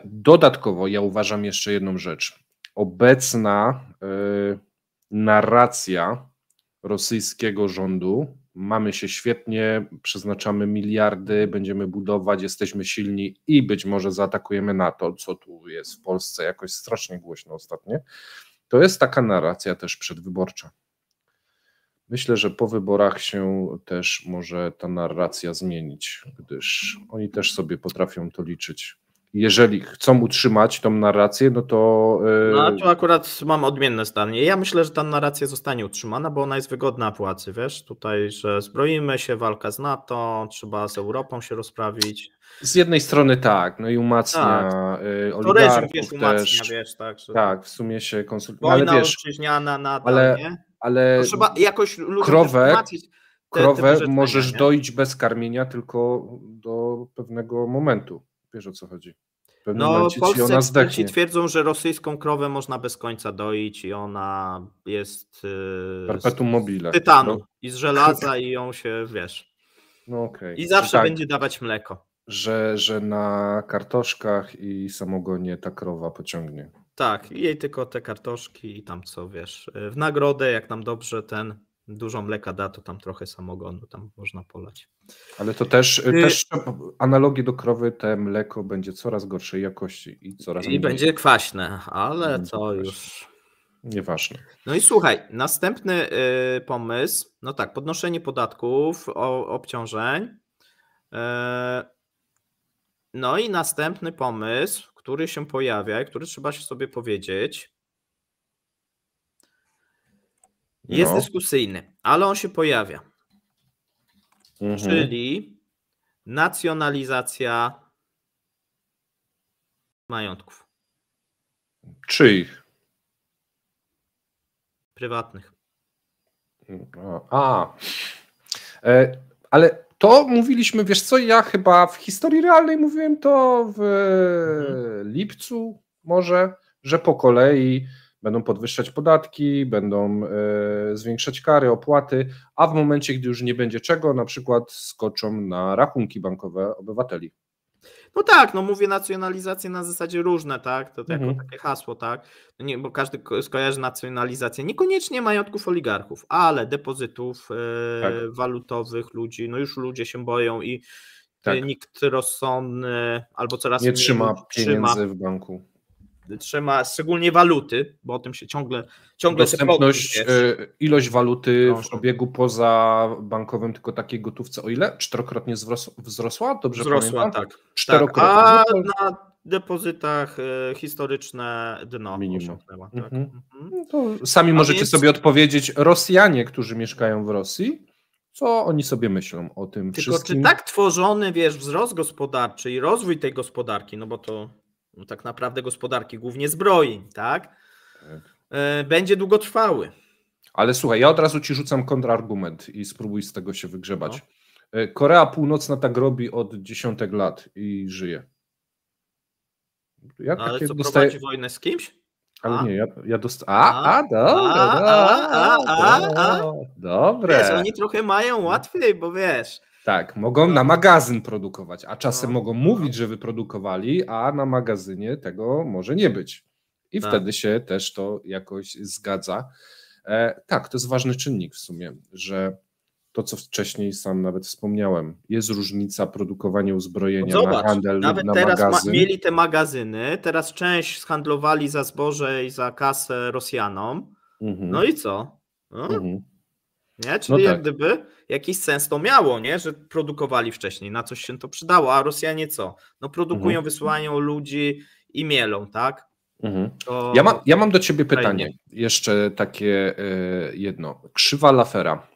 Dodatkowo ja uważam jeszcze jedną rzecz. Obecna narracja rosyjskiego rządu, mamy się świetnie, przeznaczamy miliardy, będziemy budować, jesteśmy silni i być może zaatakujemy NATO, co tu jest w Polsce jakoś strasznie głośno ostatnio, to jest taka narracja też przedwyborcza. Myślę, że po wyborach się też może ta narracja zmienić, gdyż oni też sobie potrafią to liczyć. Jeżeli chcą utrzymać tą narrację, no to... No tu akurat mam odmienne zdanie. Ja myślę, że ta narracja zostanie utrzymana, bo ona jest wygodna władzy, wiesz, tutaj, że zbroimy się, walka z NATO, trzeba z Europą się rozprawić. Z jednej strony tak, no i umacnia oligarchów reżim, wiesz, umacnia, też. Wiesz, tak, że tak, w sumie się konsultuje. Wojna ojczyźniana nadal, nie? Ale trzeba jakoś krowę możesz doić bez karmienia tylko do pewnego momentu. Wiesz, o co chodzi. W pewnym momencie polscy eksperci twierdzą, że rosyjską krowę można bez końca doić i ona jest perpetuum mobile. Z tytanu i z żelaza i ją się, wiesz. No okay. I zawsze będzie dawać mleko. Że na kartoszkach i samogonie ta krowa pociągnie. Tak, jej tylko te kartoszki i tam co, wiesz, w nagrodę, jak nam dobrze dużo mleka da, to tam trochę samogonu tam można polać. Ale to też analogię do krowy, te mleko będzie coraz gorszej jakości i coraz mniej. Będzie kwaśne, ale to już... Nieważne. No i słuchaj, następny pomysł, no tak, podnoszenie podatków, obciążeń. No i następny pomysł, który się pojawia i który trzeba się sobie powiedzieć, jest dyskusyjny, ale on się pojawia. Czyli nacjonalizacja majątków. Czyich? Prywatnych. Ale to mówiliśmy, wiesz co, ja chyba w historii realnej mówiłem to w lipcu może, że po kolei będą podwyższać podatki, będą zwiększać kary, opłaty, a w momencie, gdy już nie będzie czego, na przykład skoczą na rachunki bankowe obywateli. No tak, no mówię nacjonalizacje na zasadzie różne, tak, to jako takie hasło, tak, no nie, bo każdy skojarzy nacjonalizację, niekoniecznie majątków oligarchów, ale depozytów walutowych ludzi, no już ludzie się boją i nikt rozsądny albo coraz nie trzyma pieniędzy w banku. Trzyma szczególnie waluty, bo o tym się ciągle dostępność, ilość waluty w obiegu poza bankowym, tylko takiej gotówce, o ile? 4-krotnie wzrosła? Dobrze pamiętam? Tak. 4-krotnie. A na depozytach historyczne dno osiągnęła. Tak. To sami możecie sobie odpowiedzieć, Rosjanie, którzy mieszkają w Rosji, co oni sobie myślą o tym tylko wszystkim? Czy tak tworzony, wiesz, wzrost gospodarczy i rozwój tej gospodarki, no bo to tak naprawdę gospodarki, głównie zbrojeń, tak? Będzie długotrwały. Ale słuchaj, ja od razu ci rzucam kontrargument i spróbuj z tego się wygrzebać. Korea Północna tak robi od dziesiątek lat i żyje. Ja ale co, prowadzi wojnę z kimś? Ale nie, ja dostaję... Dobre. Wiesz, oni trochę mają łatwiej, bo wiesz... Tak, mogą na magazyn produkować, a czasem mogą mówić, że wyprodukowali, a na magazynie tego może nie być. I wtedy się też to jakoś zgadza. Tak, to jest ważny czynnik w sumie, że to, co wcześniej sam nawet wspomniałem, jest różnica produkowania uzbrojenia na handel nawet lub na teraz magazyn. Mieli te magazyny, teraz część zhandlowali za zboże i za kasę Rosjanom, No i co? No? Nie? Czyli No tak. jak gdyby jakiś sens to miało, nie? Że produkowali wcześniej, na coś się to przydało, a Rosjanie co? No produkują, wysyłają ludzi i mielą, tak? To Ja mam do ciebie pytanie, jeszcze takie jedno. Krzywa Laffera,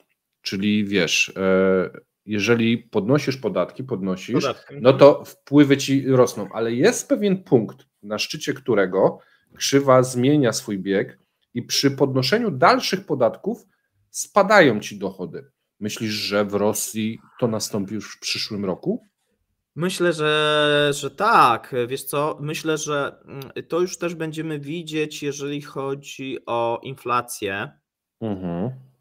czyli wiesz, jeżeli podnosisz podatki, no to wpływy ci rosną, ale jest pewien punkt, na szczycie którego krzywa zmienia swój bieg i przy podnoszeniu dalszych podatków spadają ci dochody. Myślisz, że w Rosji to nastąpi już w przyszłym roku? Myślę, że tak. Wiesz co, myślę, że to już też będziemy widzieć, jeżeli chodzi o inflację,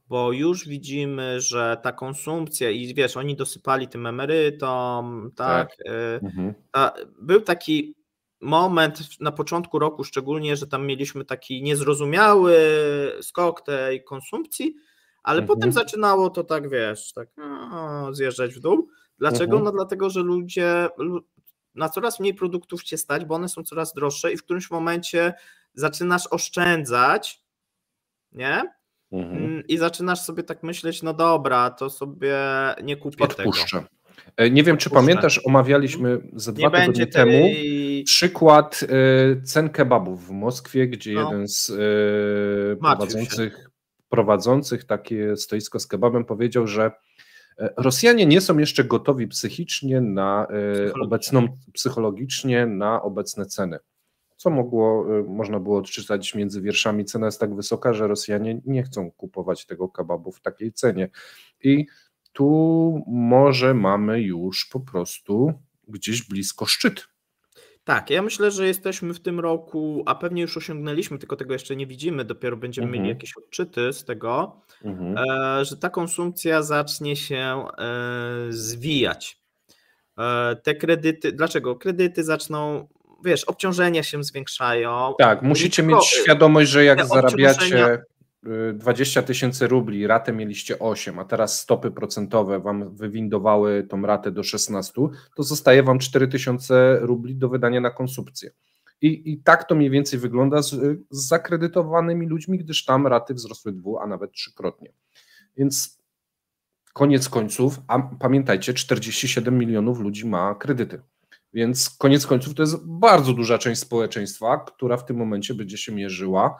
bo już widzimy, że ta konsumpcja i wiesz, oni dosypali tym emerytom, tak. Był taki moment na początku roku szczególnie, że tam mieliśmy taki niezrozumiały skok tej konsumpcji, ale potem zaczynało to tak, wiesz, tak zjeżdżać w dół. Dlaczego? No dlatego, że ludzie na coraz mniej produktów cię stać, bo one są coraz droższe i w którymś momencie zaczynasz oszczędzać, nie? I zaczynasz sobie tak myśleć, no dobra, to sobie nie kupię Odpuszczę. Nie wiem, czy pamiętasz, omawialiśmy ze 2 tygodnie temu przykład cen kebabów w Moskwie, gdzie jeden z prowadzących takie stoisko z kebabem powiedział, że Rosjanie nie są jeszcze gotowi psychicznie psychologicznie na obecne ceny. Co można było odczytać między wierszami, cena jest tak wysoka, że Rosjanie nie chcą kupować tego kebabu w takiej cenie. I tu może mamy już po prostu gdzieś blisko szczyt. Tak, ja myślę, że jesteśmy w tym roku, a pewnie już osiągnęliśmy, tylko tego jeszcze nie widzimy, dopiero będziemy mieli jakieś odczyty z tego, że ta konsumpcja zacznie się zwijać. Te kredyty, dlaczego? Kredyty zaczną, wiesz, obciążenia się zwiększają. Tak, musicie mieć świadomość, że jak zarabiacie 20 000 rubli, ratę mieliście 8, a teraz stopy procentowe wam wywindowały tą ratę do 16, to zostaje wam 4000 rubli do wydania na konsumpcję. I tak to mniej więcej wygląda z zakredytowanymi ludźmi, gdyż tam raty wzrosły 2, a nawet 3-krotnie. Więc koniec końców, a pamiętajcie, 47 milionów ludzi ma kredyty. Więc koniec końców to jest bardzo duża część społeczeństwa, która w tym momencie będzie się mierzyła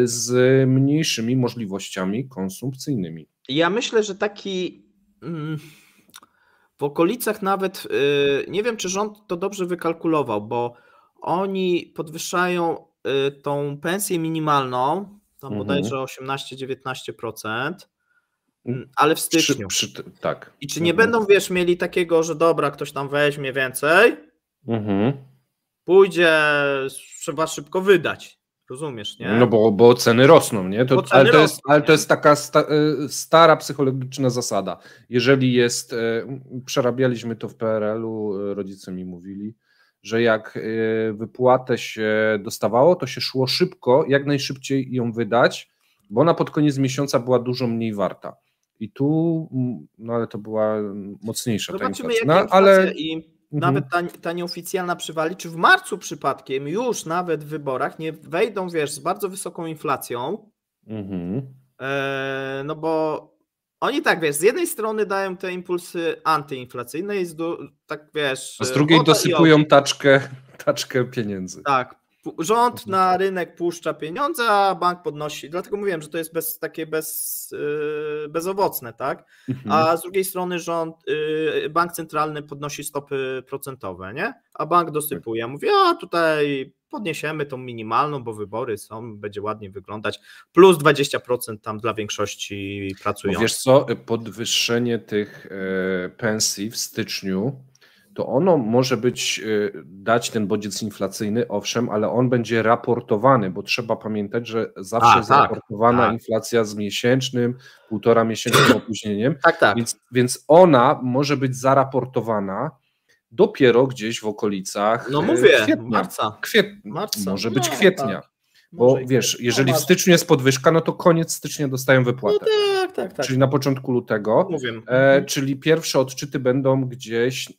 z mniejszymi możliwościami konsumpcyjnymi. Ja myślę, że taki w okolicach nawet, nie wiem, czy rząd to dobrze wykalkulował, bo oni podwyższają tą pensję minimalną, tam bodajże 18-19%, ale w styczniu. Tak. I czy nie będą, wiesz, mieli takiego, że dobra, ktoś tam weźmie więcej, pójdzie, trzeba szybko wydać, rozumiesz, nie? No bo ceny rosną, nie? Ale to jest taka stara psychologiczna zasada. Jeżeli jest, przerabialiśmy to w PRL-u, rodzice mi mówili, że jak wypłatę się dostawało, to się szło szybko, jak najszybciej ją wydać, bo ona pod koniec miesiąca była dużo mniej warta. I tu, no ale to była mocniejsza ta inflacja. Zobaczymy, jaka inflacja i nawet ta nieoficjalna przywali, czy w marcu przypadkiem już nawet w wyborach nie wejdą, wiesz, z bardzo wysoką inflacją, no bo oni tak, wiesz, z jednej strony dają te impulsy antyinflacyjne i tak, wiesz... A z drugiej dosypują taczkę pieniędzy. Tak. Rząd na rynek puszcza pieniądze, a bank podnosi, dlatego mówiłem, że to jest bezowocne, tak? A z drugiej strony bank centralny podnosi stopy procentowe, nie? A bank dosypuje, mówi, a tutaj podniesiemy tą minimalną, bo wybory są, będzie ładnie wyglądać, plus 20% tam dla większości pracujących. Bo wiesz co, podwyższenie tych pensji w styczniu, to ono może dać ten bodziec inflacyjny, owszem, ale on będzie raportowany, bo trzeba pamiętać, że zawsze jest raportowana inflacja z miesięcznym, 1,5-miesięcznym opóźnieniem, więc ona może być zaraportowana dopiero gdzieś w okolicach kwietnia. Marca. Może być kwietnia. Bo wiesz, jeżeli w styczniu jest podwyżka, no to koniec stycznia dostają wypłatę. No tak. Czyli na początku lutego. Czyli pierwsze odczyty będą gdzieś,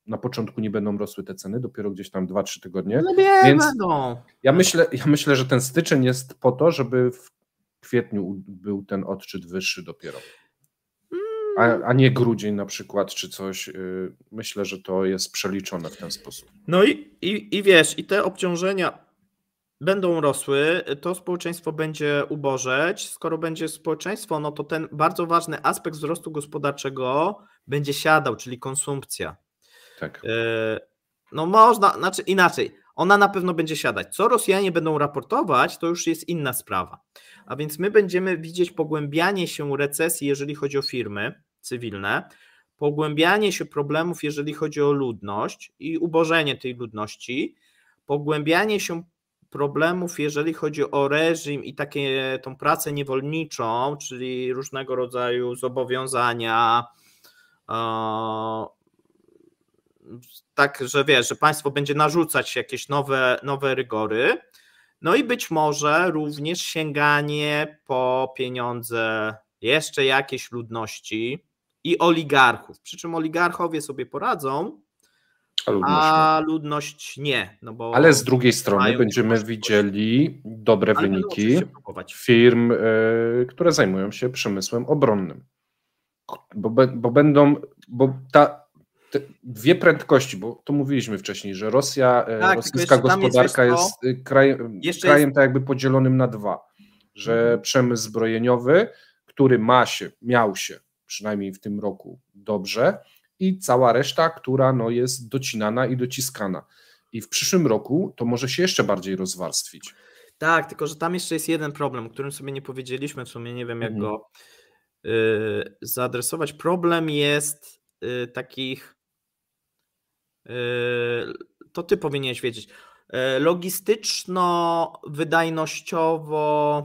na początku nie będą rosły te ceny, dopiero gdzieś tam 2-3 tygodnie. No nie więc będą. Ja myślę, że ten styczeń jest po to, żeby kwietniu był ten odczyt wyższy dopiero. A nie grudzień na przykład, czy coś. Myślę, że to jest przeliczone w ten sposób. No i wiesz, i te obciążenia będą rosły, to społeczeństwo będzie ubożeć. Skoro będzie społeczeństwo, no to ten bardzo ważny aspekt wzrostu gospodarczego będzie siadał, czyli konsumpcja. Tak. No można, znaczy inaczej, ona na pewno będzie siadać. Co Rosjanie będą raportować, to już jest inna sprawa. A więc my będziemy widzieć pogłębianie się recesji, jeżeli chodzi o firmy cywilne, pogłębianie się problemów, jeżeli chodzi o ludność i ubożenie tej ludności, pogłębianie się problemów, jeżeli chodzi o reżim i tą pracę niewolniczą, czyli różnego rodzaju zobowiązania, tak, że wiesz, że państwo będzie narzucać jakieś nowe rygory, no i być może również sięganie po pieniądze jeszcze jakiejś ludności i oligarchów, przy czym oligarchowie sobie poradzą, a ludność nie. No bo ale z drugiej strony będziemy widzieli dobre wyniki firm, które zajmują się przemysłem obronnym, bo te dwie prędkości, bo to mówiliśmy wcześniej, że rosyjska gospodarka jest krajem tak jakby podzielonym na dwa, że przemysł zbrojeniowy, który miał się przynajmniej w tym roku dobrze, i cała reszta, która jest docinana i dociskana. I w przyszłym roku to może się jeszcze bardziej rozwarstwić. Tak, tylko że tam jeszcze jest jeden problem, o którym sobie nie powiedzieliśmy, w sumie nie wiem jak go zaadresować. Problem jest takich, to ty powinieneś wiedzieć, logistyczno-wydajnościowo.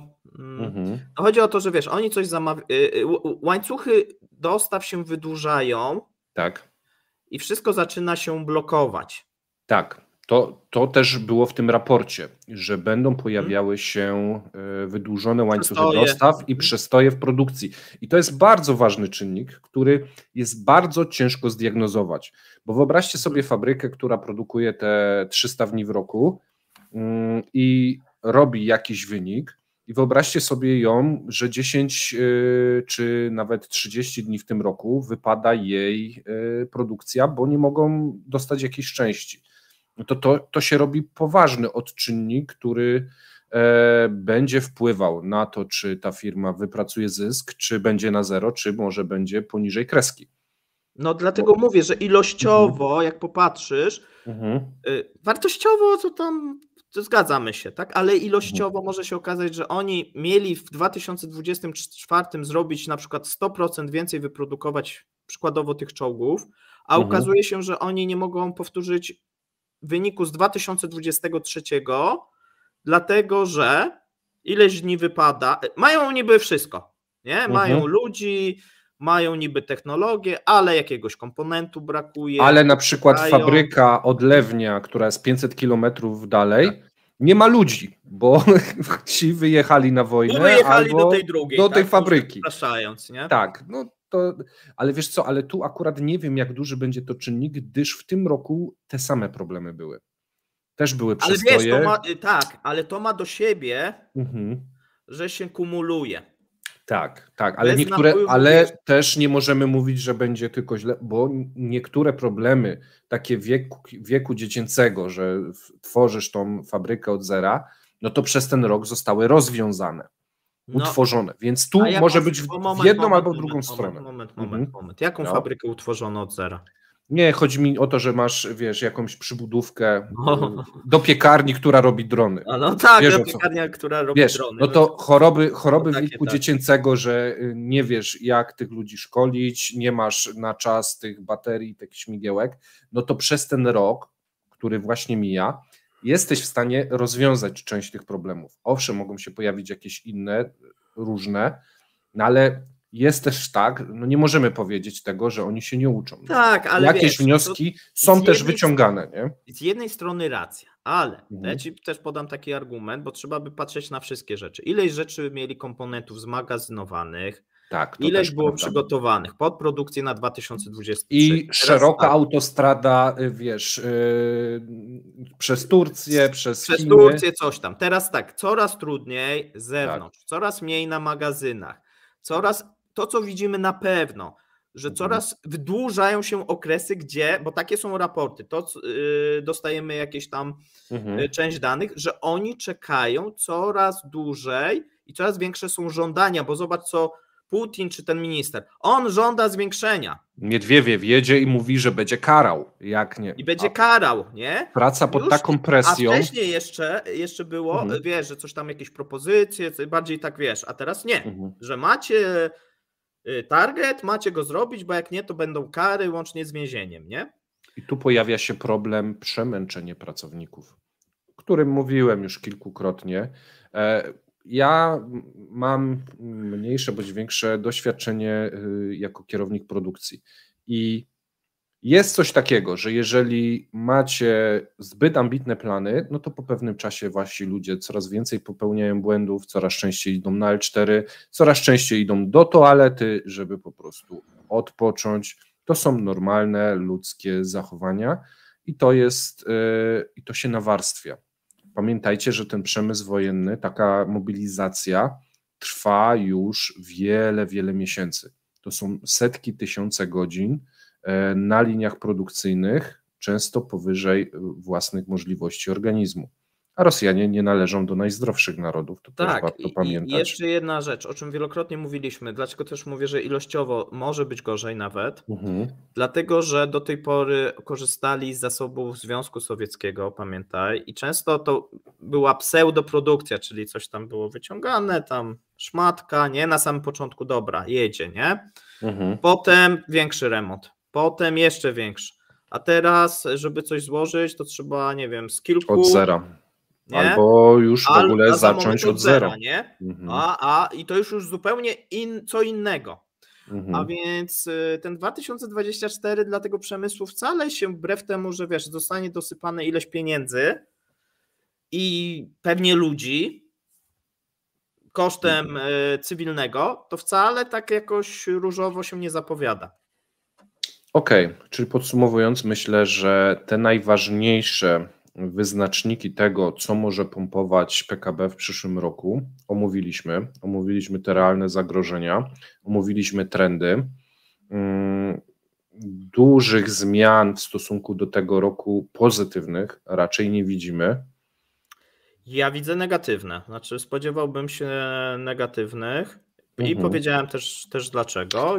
No chodzi o to, że wiesz, oni coś zamawiają, łańcuchy dostaw się wydłużają, tak, i wszystko zaczyna się blokować. Tak, to też było w tym raporcie, że będą pojawiały się wydłużone łańcuchy dostaw i przestoje w produkcji. I to jest bardzo ważny czynnik, który jest bardzo ciężko zdiagnozować, bo wyobraźcie sobie fabrykę, która produkuje te 300 dni w roku i robi jakiś wynik, i wyobraźcie sobie ją, że 10 czy nawet 30 dni w tym roku wypada jej produkcja, bo nie mogą dostać jakiejś części. To się robi poważny odczynnik, który będzie wpływał na to, czy ta firma wypracuje zysk, czy będzie na zero, czy może będzie poniżej kreski. No dlatego mówię, że ilościowo, jak popatrzysz, wartościowo to tam zgadzamy się, tak? Ale ilościowo może się okazać, że oni mieli w 2024 zrobić na przykład 100% więcej wyprodukować przykładowo tych czołgów, a okazuje się, że oni nie mogą powtórzyć wyniku z 2023, dlatego że ileś dni wypada, mają niby wszystko, nie? Mają ludzi, mają niby technologię, ale jakiegoś komponentu brakuje. Ale na przykład fabryka odlewnia, która jest 500 kilometrów dalej, nie ma ludzi, bo ci wyjechali na wojnę albo do tej drugiej, do tej fabryki. Zapraszając, nie? Tak, no to, ale wiesz co, ale tu akurat nie wiem, jak duży będzie to czynnik, gdyż w tym roku te same problemy były. Też były przestoje. Ale wiesz, ale to ma do siebie, że się kumuluje. Tak, ale też nie możemy mówić, że będzie tylko źle, bo niektóre problemy takie wieku dziecięcego, że tworzysz tą fabrykę od zera, no to przez ten rok zostały rozwiązane, utworzone, więc tu może być w jedną albo w drugą stronę. Moment. Jaką fabrykę utworzono od zera? Nie, chodzi mi o to, że masz, wiesz, jakąś przybudówkę do piekarni, która robi drony. No tak, wiesz, do piekarnia, która robi drony. No to choroby wieku dziecięcego, że nie wiesz, jak tych ludzi szkolić, nie masz na czas tych baterii, tych śmigiełek, no to przez ten rok, który właśnie mija, jesteś w stanie rozwiązać część tych problemów. Owszem, mogą się pojawić jakieś inne, różne, no ale jest też tak, no nie możemy powiedzieć tego, że oni się nie uczą. Tak, ale jakieś wnioski są też wyciągane, nie? Z jednej strony racja, ale ja ci też podam taki argument, bo trzeba by patrzeć na wszystkie rzeczy. Ileś rzeczy mieli komponentów zmagazynowanych, tak, to ileś było przygotowanych pod produkcję na 2023. I szeroka autostrada, wiesz, przez Turcję, przez Chiny. Turcję, coś tam. Teraz tak, coraz trudniej z zewnątrz, coraz mniej na magazynach, coraz to, co widzimy na pewno, że coraz wydłużają się okresy, gdzie, bo takie są raporty, to dostajemy jakieś tam część danych, że oni czekają coraz dłużej i coraz większe są żądania, bo zobacz, co Putin czy ten minister, on żąda zwiększenia. Miedwiediew jedzie i mówi, że będzie karał, jak nie. I będzie karał, nie? Praca pod taką presją. A wcześniej jeszcze było, wiesz, że coś tam, jakieś propozycje, bardziej tak, wiesz, a teraz nie, że macie target, macie go zrobić, bo jak nie, to będą kary łącznie z więzieniem, nie? I tu pojawia się problem przemęczenia pracowników, o którym mówiłem już kilkukrotnie. Ja mam mniejsze bądź większe doświadczenie jako kierownik produkcji i jest coś takiego, że jeżeli macie zbyt ambitne plany, no to po pewnym czasie wasi ludzie coraz więcej popełniają błędów, coraz częściej idą na L4, coraz częściej idą do toalety, żeby po prostu odpocząć. To są normalne ludzkie zachowania i to się nawarstwia. Pamiętajcie, że ten przemysł wojenny, taka mobilizacja trwa już wiele, wiele miesięcy. To są setki, tysiące godzin na liniach produkcyjnych, często powyżej własnych możliwości organizmu. A Rosjanie nie należą do najzdrowszych narodów, to też warto pamiętać. I jeszcze jedna rzecz, o czym wielokrotnie mówiliśmy, dlaczego też mówię, że ilościowo może być gorzej nawet, dlatego, że do tej pory korzystali z zasobów Związku Sowieckiego, pamiętaj, i często to była pseudoprodukcja, czyli coś tam było wyciągane, tam szmatka, nie, na samym początku dobra, jedzie, nie? Potem większy remont, potem jeszcze większy, a teraz, żeby coś złożyć, to trzeba, nie wiem, z kilku... Od zera. Nie? Albo już w ogóle zacząć od zera. Nie? I to już zupełnie co innego. A więc ten 2024 dla tego przemysłu wcale się, wbrew temu, że wiesz, zostanie dosypane ileś pieniędzy i pewnie ludzi kosztem cywilnego, to wcale tak jakoś różowo się nie zapowiada. Okej, czyli podsumowując, myślę, że te najważniejsze wyznaczniki tego, co może pompować PKB w przyszłym roku, omówiliśmy te realne zagrożenia, omówiliśmy trendy. Dużych zmian w stosunku do tego roku pozytywnych raczej nie widzimy. Ja widzę negatywne, znaczy spodziewałbym się negatywnych i powiedziałem też dlaczego.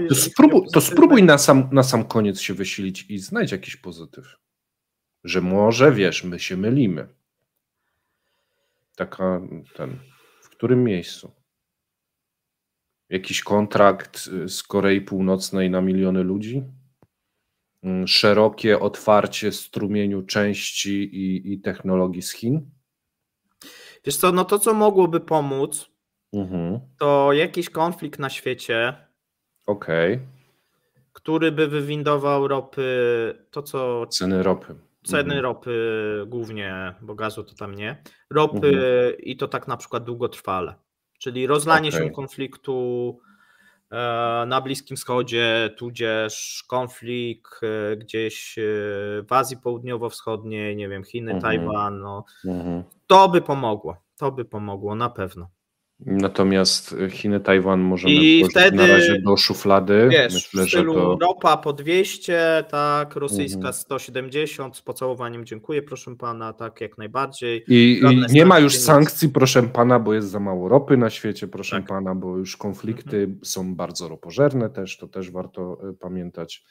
To spróbuj na sam koniec się wysilić i znajdź jakiś pozytyw. Że może, wiesz, my się mylimy. W którym miejscu? Jakiś kontrakt z Korei Północnej na miliony ludzi? Szerokie otwarcie strumieniu części i technologii z Chin? Wiesz co, no to co mogłoby pomóc, to jakiś konflikt na świecie, który by wywindował ropy, ceny ropy. Ceny ropy głównie, bo gazu to tam nie, ropy i to tak na przykład długotrwale, czyli rozlanie się konfliktu na Bliskim Wschodzie, tudzież konflikt gdzieś w Azji Południowo-Wschodniej, nie wiem, Chiny, Tajwan, no, to by pomogło na pewno. Natomiast Chiny, Tajwan możemy włożyć na razie do szuflady. Wiesz, myślę, w stylu że to... ropa po 200, tak, rosyjska 170, z pocałowaniem dziękuję, proszę pana, tak, jak najbardziej. I nie ma już sankcji, proszę pana, bo jest za mało ropy na świecie, proszę pana, bo już konflikty są bardzo ropożerne też, to też warto pamiętać,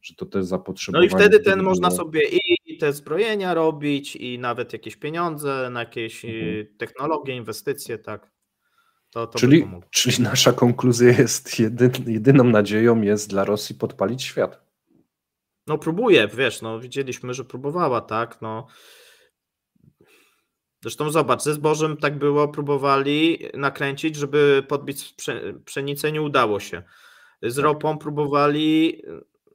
że to też zapotrzebowanie. No i wtedy można sobie i te zbrojenia robić, i nawet jakieś pieniądze na jakieś technologie, inwestycje, tak. Czyli nasza konkluzja jest, jedyną nadzieją jest dla Rosji podpalić świat. No próbuje, wiesz, no widzieliśmy, że próbowała, tak, no. Zresztą zobacz, ze zbożem tak było, próbowali nakręcić, żeby podbić pszenicę, nie udało się. z ropą próbowali,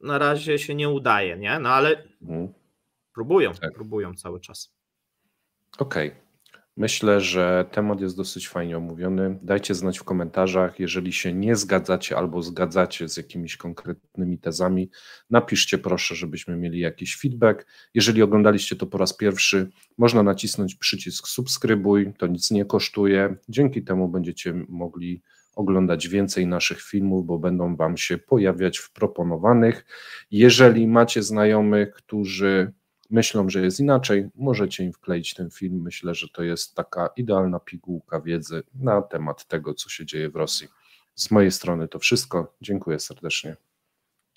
na razie się nie udaje, nie? No ale próbują cały czas. Okej. Myślę, że temat jest dosyć fajnie omówiony. Dajcie znać w komentarzach, jeżeli się nie zgadzacie albo zgadzacie z jakimiś konkretnymi tezami. Napiszcie proszę, żebyśmy mieli jakiś feedback. Jeżeli oglądaliście to po raz pierwszy, można nacisnąć przycisk subskrybuj, to nic nie kosztuje. Dzięki temu będziecie mogli oglądać więcej naszych filmów, bo będą Wam się pojawiać w proponowanych. Jeżeli macie znajomych, którzy myślą, że jest inaczej, możecie im wkleić ten film. Myślę, że to jest taka idealna pigułka wiedzy na temat tego, co się dzieje w Rosji. Z mojej strony to wszystko. Dziękuję serdecznie.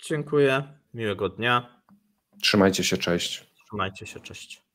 Dziękuję, miłego dnia. Trzymajcie się, cześć. Trzymajcie się, cześć.